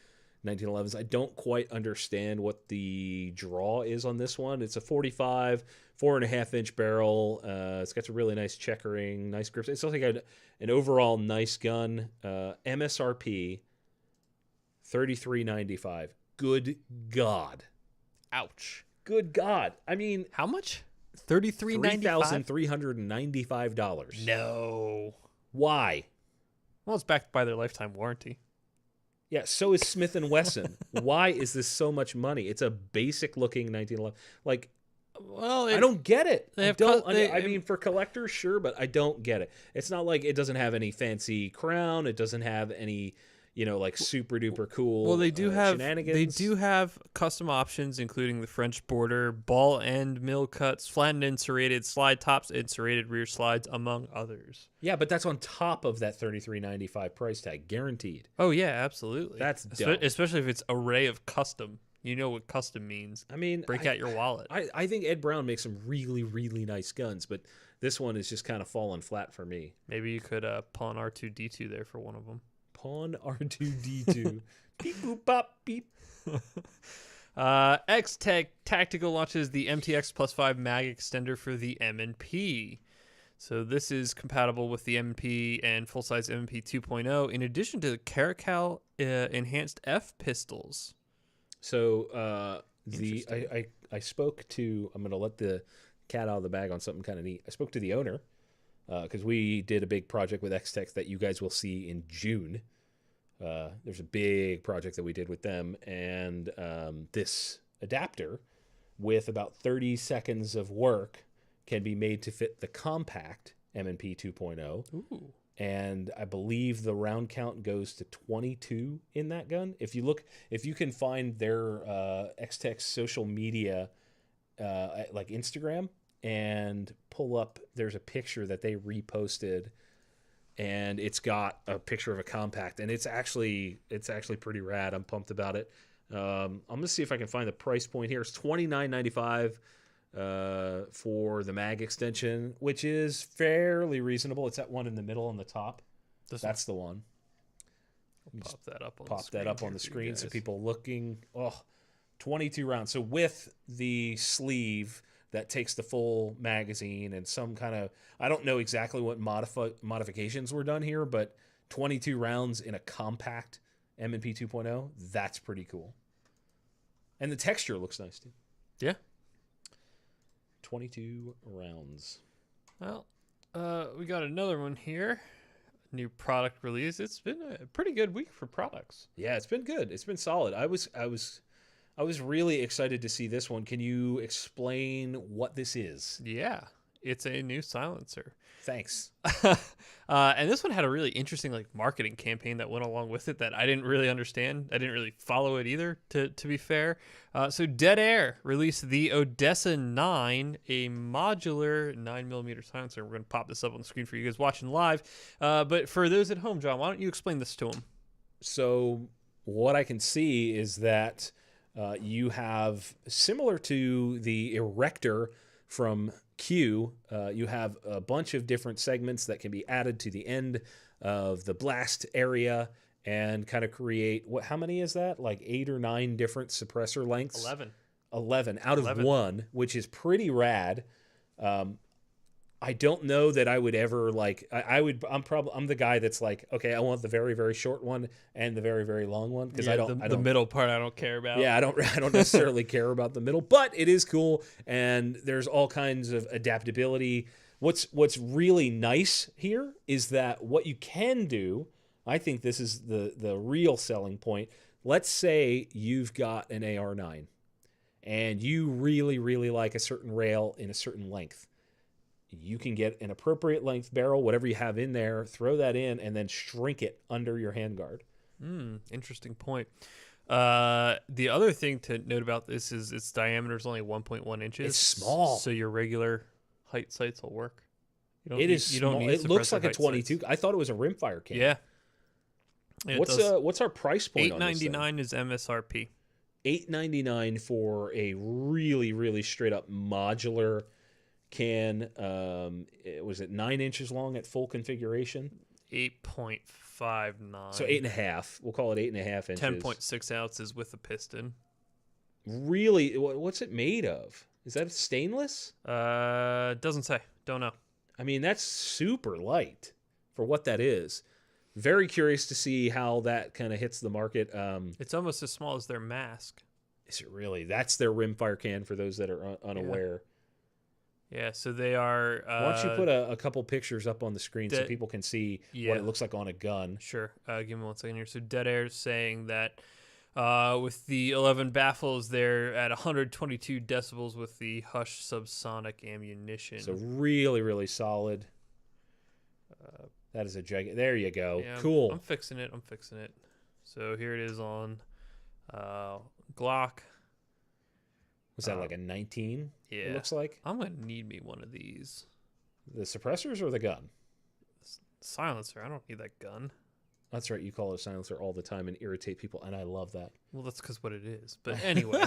S2: 1911s. I don't quite understand what the draw is on this one. It's a 45, 4.5-inch barrel. It's got some really nice checkering, nice grips. It's like an overall nice gun. MSRP $33.95. Good God.
S1: Ouch.
S2: Good God. I mean,
S1: How much? $33.95.
S2: $3,395.
S1: No.
S2: Why?
S1: Well, it's backed by their lifetime warranty.
S2: Yeah, so is Smith & Wesson. Why is this so much money? It's a basic-looking 1911. Like,
S1: Well,
S2: I don't get it.
S1: they
S2: I
S1: have
S2: don't.
S1: co- they-
S2: I mean, for collectors, sure, but I don't get it. It's not like it doesn't have any fancy crown. It doesn't have any, like super duper cool.
S1: Well, they do have
S2: shenanigans.
S1: custom options, including the French border, ball end mill cuts, flattened and serrated slide tops, and serrated rear slides, among others.
S2: Yeah, but that's on top of that $33.95 price tag, guaranteed.
S1: Oh yeah, absolutely.
S2: That's dumb.
S1: Especially if it's array of custom. You know what custom means.
S2: I mean,
S1: Break out your wallet.
S2: I think Ed Brown makes some really, really nice guns, but this one is just kind of falling flat for me.
S1: Maybe you could pawn R2-D2 there for one of them.
S2: Pawn R2-D2. Beep boop bop beep.
S1: X-Tech Tactical launches the MTX Plus 5 mag extender for the M&P. So this is compatible with the M&P and full-size M&P 2.0, in addition to the Caracal enhanced F pistols.
S2: So I spoke to. I'm going to let the cat out of the bag on something kind of neat. I spoke to the owner because we did a big project with X-Tech that you guys will see in June. There's a big project that we did with them, and this adapter with about 30 seconds of work can be made to fit the compact M&P 2.0.
S1: Ooh.
S2: And I believe the round count goes to 22 in that gun. If you can find their X-Tech social media, like Instagram, and pull up, there's a picture that they reposted, and it's got a picture of a compact, and it's actually pretty rad. I'm pumped about it. I'm gonna see if I can find the price point here. It's $29.95 for the mag extension, which is fairly reasonable. It's that one in the middle on the top. That's the one.
S1: Pop that up on
S2: pop
S1: the screen.
S2: that up on the screen so people looking. 22 rounds. So with the sleeve that takes the full magazine and some kind of, I don't know exactly what modifications were done here, but 22 rounds in a compact M&P 2.0, that's pretty cool. And the texture looks nice too.
S1: Yeah.
S2: 22 rounds.
S1: Well, we got another one here. New product release. It's been a pretty good week for products.
S2: Yeah, it's been good. It's been solid. I was really excited to see this one. Can you explain what this is?
S1: Yeah, it's a new silencer.
S2: Thanks.
S1: And this one had a really interesting marketing campaign that went along with it that I didn't really understand. I didn't really follow it either, to be fair. So Dead Air released the Odessa 9, a modular 9mm silencer. We're going to pop this up on the screen for you guys watching live. But for those at home, John, why don't you explain this to them?
S2: So what I can see is that you have, similar to the Erector from Q, you have a bunch of different segments that can be added to the end of the blast area and kind of create, how many is that? Like 8 or 9 different suppressor lengths? 11 out of 1, which is pretty rad. I don't know that I would ever I'm the guy that's like, okay, I want the very, very short one and the very, very long one, because
S1: the middle part I don't care about.
S2: Yeah, I don't necessarily care about the middle, but it is cool, and there's all kinds of adaptability. What's really nice here is that what you can do, I think this is the real selling point. Let's say you've got an AR9 and you really, really like a certain rail in a certain length. You can get an appropriate length barrel, whatever you have in there, throw that in, and then shrink it under your handguard.
S1: Interesting point. The other thing to note about this is its diameter is only 1.1 inches.
S2: It's small.
S1: So your regular height sights will work.
S2: It is small. It looks like a 22. Sights. I thought it was a rimfire can.
S1: Yeah.
S2: What's our price point on this?
S1: $8.99 is MSRP.
S2: $8.99 for a really, really straight up modular can. Was it 9 inches long at full configuration?
S1: 8.59.
S2: So 8.5. We'll call it 8.5 inches.
S1: 10.6 ounces with a piston.
S2: Really? What's it made of? Is that stainless?
S1: Doesn't say. Don't know.
S2: I mean, that's super light for what that is. Very curious to see how that kind of hits the market.
S1: It's almost as small as their mask.
S2: Is it really? That's their rimfire can for those that are unaware.
S1: Yeah, so they are...
S2: Why don't you put a couple pictures up on the screen so people can see what it looks like on a gun?
S1: Sure. Give me 1 second here. So Dead Air's saying that with the 11 baffles, they're at 122 decibels with the Hush subsonic ammunition.
S2: So really, really solid. That is a giant... There you go. Yeah, cool.
S1: I'm fixing it. So here it is on Glock.
S2: Was that like a 19?
S1: Yeah.
S2: It looks like.
S1: I'm going to need me one of these.
S2: The suppressors or the gun?
S1: Silencer. I don't need that gun.
S2: That's right. You call it a silencer all the time and irritate people, and I love that.
S1: Well, that's because what it is. But anyway,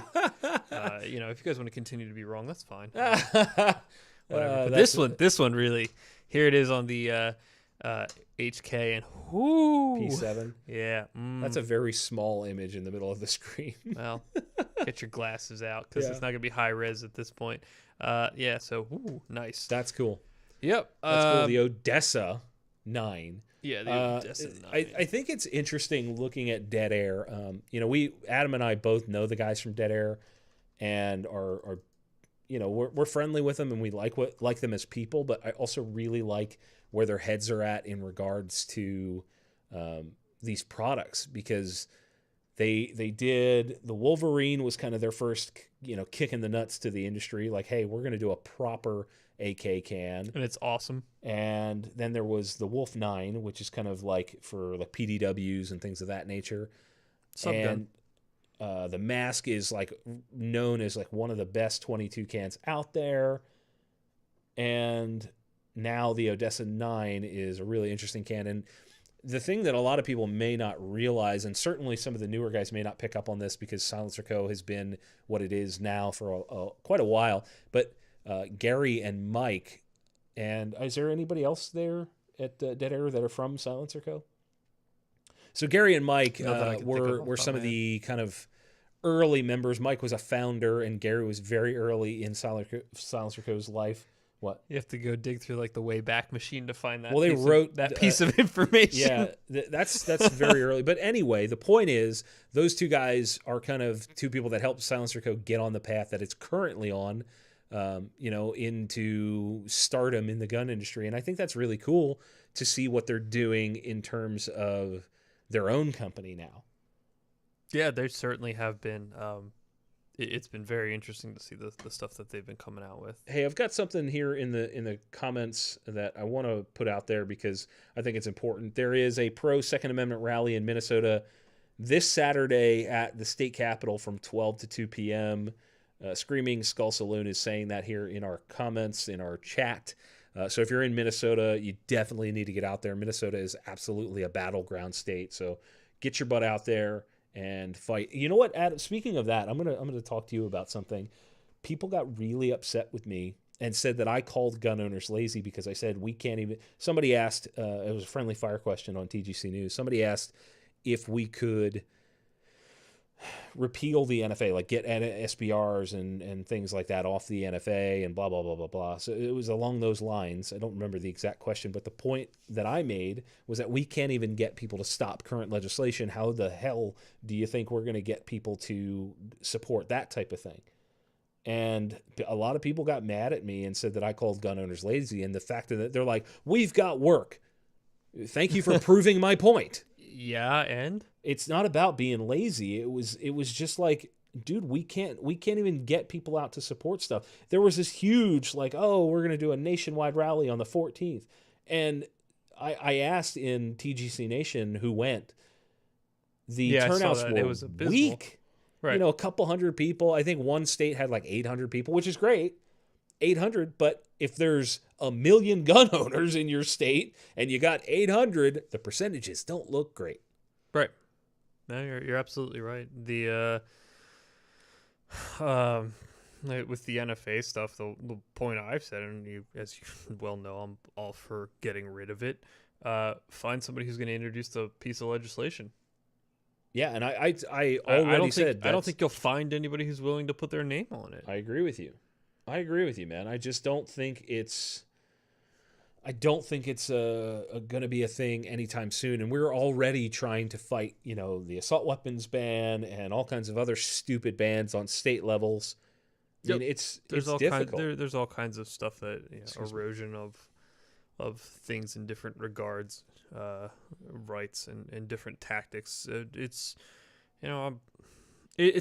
S1: if you guys want to continue to be wrong, that's fine. Whatever. But this one really, here it is on the HK, and
S2: P7.
S1: Yeah.
S2: That's a very small image in the middle of the screen.
S1: Well, get your glasses out because it's not going to be high res at this point. So nice.
S2: That's cool.
S1: Yep.
S2: That's cool. The Odessa 9.
S1: Yeah, the Odessa 9.
S2: I think it's interesting looking at Dead Air. Adam and I both know the guys from Dead Air and are we're friendly with them and we like them as people, but I also really like where their heads are at in regards to these products, because they did, the Wolverine was kind of their first, kick in the nuts to the industry. Like, hey, we're going to do a proper AK can.
S1: And it's awesome.
S2: And then there was the Wolf 9, which is kind of like for like PDWs and things of that nature.
S1: Subgun.
S2: And the Mask is like known as like one of the best 22 cans out there. And now the Odessa 9 is a really interesting can. And the thing that a lot of people may not realize, and certainly some of the newer guys may not pick up on this because Silencer Co. has been what it is now for quite a while, but Gary and Mike, and is there anybody else there at Dead Air that are from Silencer Co.? So Gary and Mike were some of the kind of early members. Mike was a founder, and Gary was very early in Silencer Co.'s life. What?
S1: You have to go dig through like the Wayback Machine to find that.
S2: Well, they wrote
S1: that piece of information.
S2: Yeah, that's very early. But anyway, the point is, those two guys are kind of two people that helped Silencer Co. get on the path that it's currently on, into stardom in the gun industry. And I think that's really cool to see what they're doing in terms of their own company now.
S1: Yeah, they certainly have been. It's been very interesting to see the stuff that they've been coming out with.
S2: Hey, I've got something here in the comments that I want to put out there because I think it's important. There is a pro Second Amendment rally in Minnesota this Saturday at the state capitol from 12 to 2 p.m. Screaming Skull Saloon is saying that here in our comments, in our chat. So if you're in Minnesota, you definitely need to get out there. Minnesota is absolutely a battleground state. So get your butt out there and fight. You know what, Adam? Speaking of that, I'm gonna talk to you about something. People got really upset with me and said that I called gun owners lazy because I said we can't even. Somebody asked. It was a friendly fire question on TGC News. Somebody asked if we could repeal the NFA, like get SBRs and things like that off the NFA and blah, blah, blah, blah, blah. So it was along those lines. I don't remember the exact question, but the point that I made was that we can't even get people to stop current legislation. How the hell do you think we're going to get people to support that type of thing? And a lot of people got mad at me and said that I called gun owners lazy. And the fact that they're like, we've got work. Thank you for proving my point.
S1: Yeah, and
S2: it's not about being lazy. It was just like, dude, we can't even get people out to support stuff. There was this huge like, oh, we're gonna do a nationwide rally on the 14th, and I asked in TGC Nation who went. The turnouts were weak.
S1: Right.
S2: A couple hundred people. I think one state had like 800 people, which is great. 800, but if there's 1 million gun owners in your state and you got 800, the percentages don't look great.
S1: Right. No, you're absolutely right. The with the NFA stuff, the point I've said, and you, as you well know, I'm all for getting rid of it. Find somebody who's going to introduce the piece of legislation.
S2: Yeah, and I already said
S1: I don't think you'll find anybody who's willing to put their name on it.
S2: I agree with you, man. I just don't think it's. I don't think it's going to be a thing anytime soon. And we're already trying to fight, the assault weapons ban and all kinds of other stupid bans on state levels. I mean, it's difficult.
S1: There's all kinds of stuff that erosion of things in different regards, rights and different tactics. It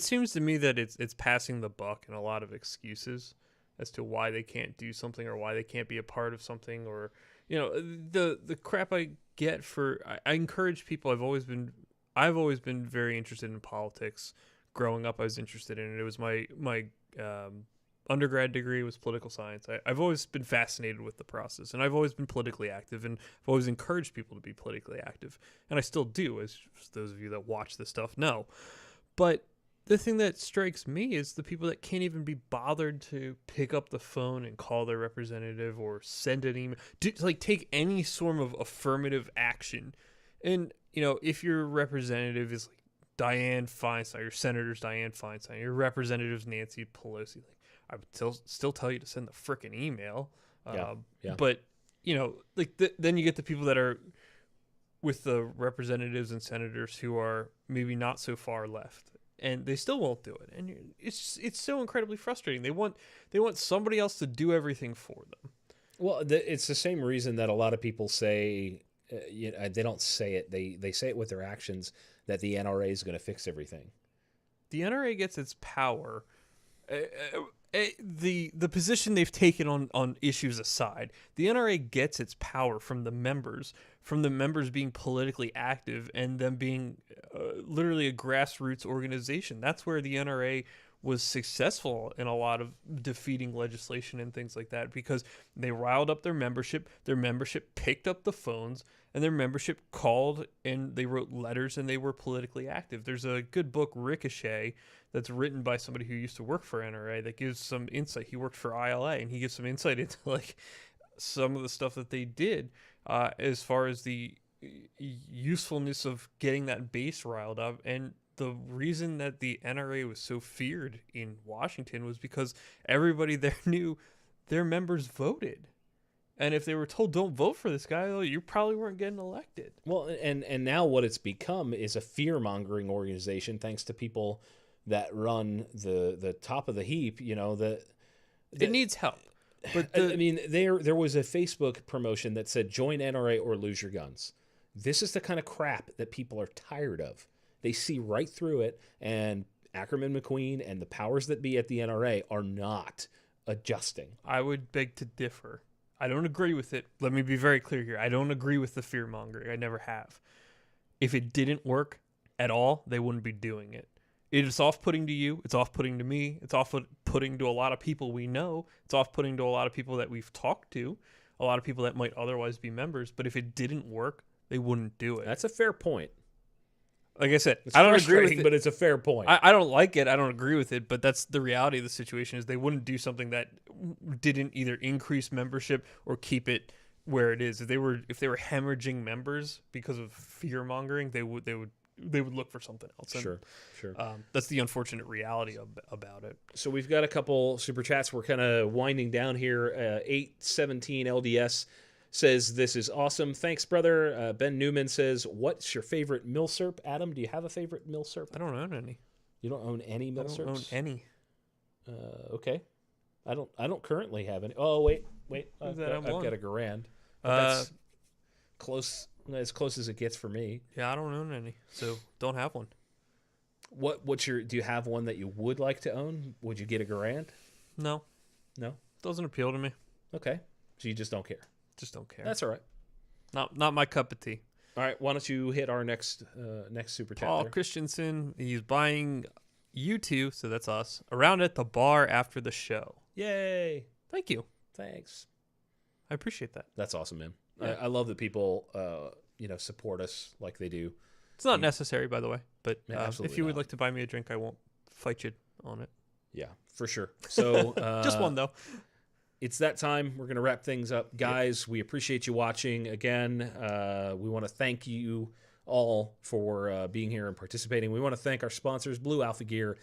S1: seems to me that it's passing the buck in a lot of excuses as to why they can't do something or why they can't be a part of something, or the crap I get for. I encourage people. I've always been very interested in politics. Growing up, I was interested in it. It was my undergrad degree was political science. I've always been fascinated with the process, and I've always been politically active, and I've always encouraged people to be politically active, and I still do, as those of you that watch this stuff know. But the thing that strikes me is the people that can't even be bothered to pick up the phone and call their representative or send an email, take any sort of affirmative action. And, if your representative is like Dianne Feinstein, your senator's Dianne Feinstein, your representative's Nancy Pelosi, I would still tell you to send the frickin' email.
S2: Yeah.
S1: But, then you get the people that are with the representatives and senators who are maybe not so far left. and they still won't do it. And it's so incredibly frustrating. They want somebody else to do everything for them.
S2: Well, it's the same reason that a lot of people say, they don't say it. They say it with their actions that the NRA is going to fix everything.
S1: The NRA gets its power. The position they've taken on issues aside, the NRA gets its power from the members being politically active and them being literally a grassroots organization. That's where the NRA was successful in a lot of defeating legislation and things like that, because they riled up their membership picked up the phones, and their membership called and they wrote letters and they were politically active. There's a good book, Ricochet, that's written by somebody who used to work for NRA that gives some insight. He worked for ILA, and he gives some insight into like some of the stuff that they did as far as the usefulness of getting that base riled up. And the reason that the NRA was so feared in Washington was because everybody there knew their members voted. And if they were told, don't vote for this guy, well, you probably weren't getting elected.
S2: Well, and now what it's become is a fear-mongering organization, thanks to people that run the top of the heap.
S1: It needs help. But
S2: there was a Facebook promotion that said, join NRA or lose your guns. This is the kind of crap that people are tired of. They see right through it, and Ackerman McQueen and the powers that be at the NRA are not adjusting.
S1: I would beg to differ. I don't agree with it. Let me be very clear here. I don't agree with the fear-mongering. I never have. If it didn't work at all, they wouldn't be doing it. It is off-putting to you. It's off-putting to me. It's off-putting to a lot of people we know. It's off-putting to a lot of people that we've talked to, a lot of people that might otherwise be members. But if it didn't work, they wouldn't do it.
S2: That's a fair point.
S1: Like I said,
S2: it's
S1: I don't agree with it,
S2: but it's a fair point.
S1: I don't like it. I don't agree with it, but that's the reality of the situation. Is they wouldn't do something that didn't either increase membership or keep it where it is. If they were hemorrhaging members because of fear mongering, they would look for something else. And,
S2: sure.
S1: That's the unfortunate reality about it.
S2: So we've got a couple super chats. We're kind of winding down here. 817 LDS says, this is awesome. Thanks, brother. Ben Newman says, what's your favorite milsurp? Adam, do you have a favorite milsurp?
S1: I don't own any.
S2: You don't own any milsurps?
S1: I don't own any.
S2: Okay. I don't currently have any. Oh, wait. I've got a Garand. That's close, as close as it gets for me.
S1: Yeah, I don't own any, so don't have one.
S2: Do you have one that you would like to own? Would you get a Garand?
S1: No. Doesn't appeal to me.
S2: Okay. So you just don't care.
S1: Just don't care.
S2: That's all right.
S1: Not my cup of tea.
S2: All right, why don't you hit our next super chat?
S1: Paul Christensen, he's buying you two, so that's us, around at the bar after the show.
S2: Yay!
S1: Thank you.
S2: Thanks.
S1: I appreciate that.
S2: That's awesome, man.
S1: Yeah.
S2: I love that people support us like they do.
S1: It's not necessary, by the way, but if you would
S2: not.
S1: like to buy me a drink, I won't fight you on it.
S2: Yeah, for sure. So
S1: just one though.
S2: It's that time. We're going to wrap things up. Guys, we appreciate you watching. Again, we want to thank you all for being here and participating. We want to thank our sponsors, Blue Alpha Gear,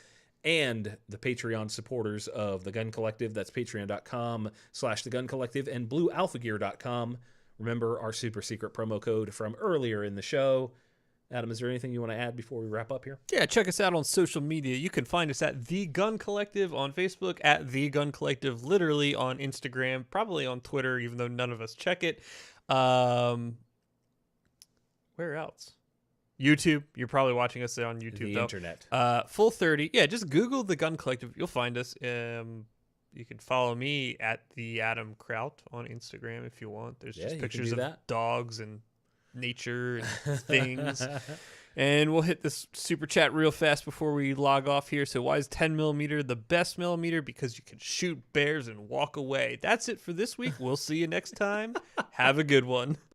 S2: and the Patreon supporters of The Gun Collective. That's patreon.com/The Gun Collective and bluealphagear.com. Remember our super secret promo code from earlier in the show. Adam, is there anything you want to add before we wrap up here?
S1: Yeah, check us out on social media. You can find us at The Gun Collective on Facebook, at The Gun Collective literally on Instagram, probably on Twitter, even though none of us check it. Where else? YouTube. You're probably watching us on YouTube,
S2: the
S1: though.
S2: Internet.
S1: Full 30. Yeah, just Google The Gun Collective. You'll find us. You can follow me at the Adam Kraut on Instagram if you want. There's just pictures of dogs and nature and things. And we'll hit this super chat real fast before we log off here. So why is 10mm the best millimeter? Because you can shoot bears and walk away. That's it for this week. We'll see you next time. Have a good one.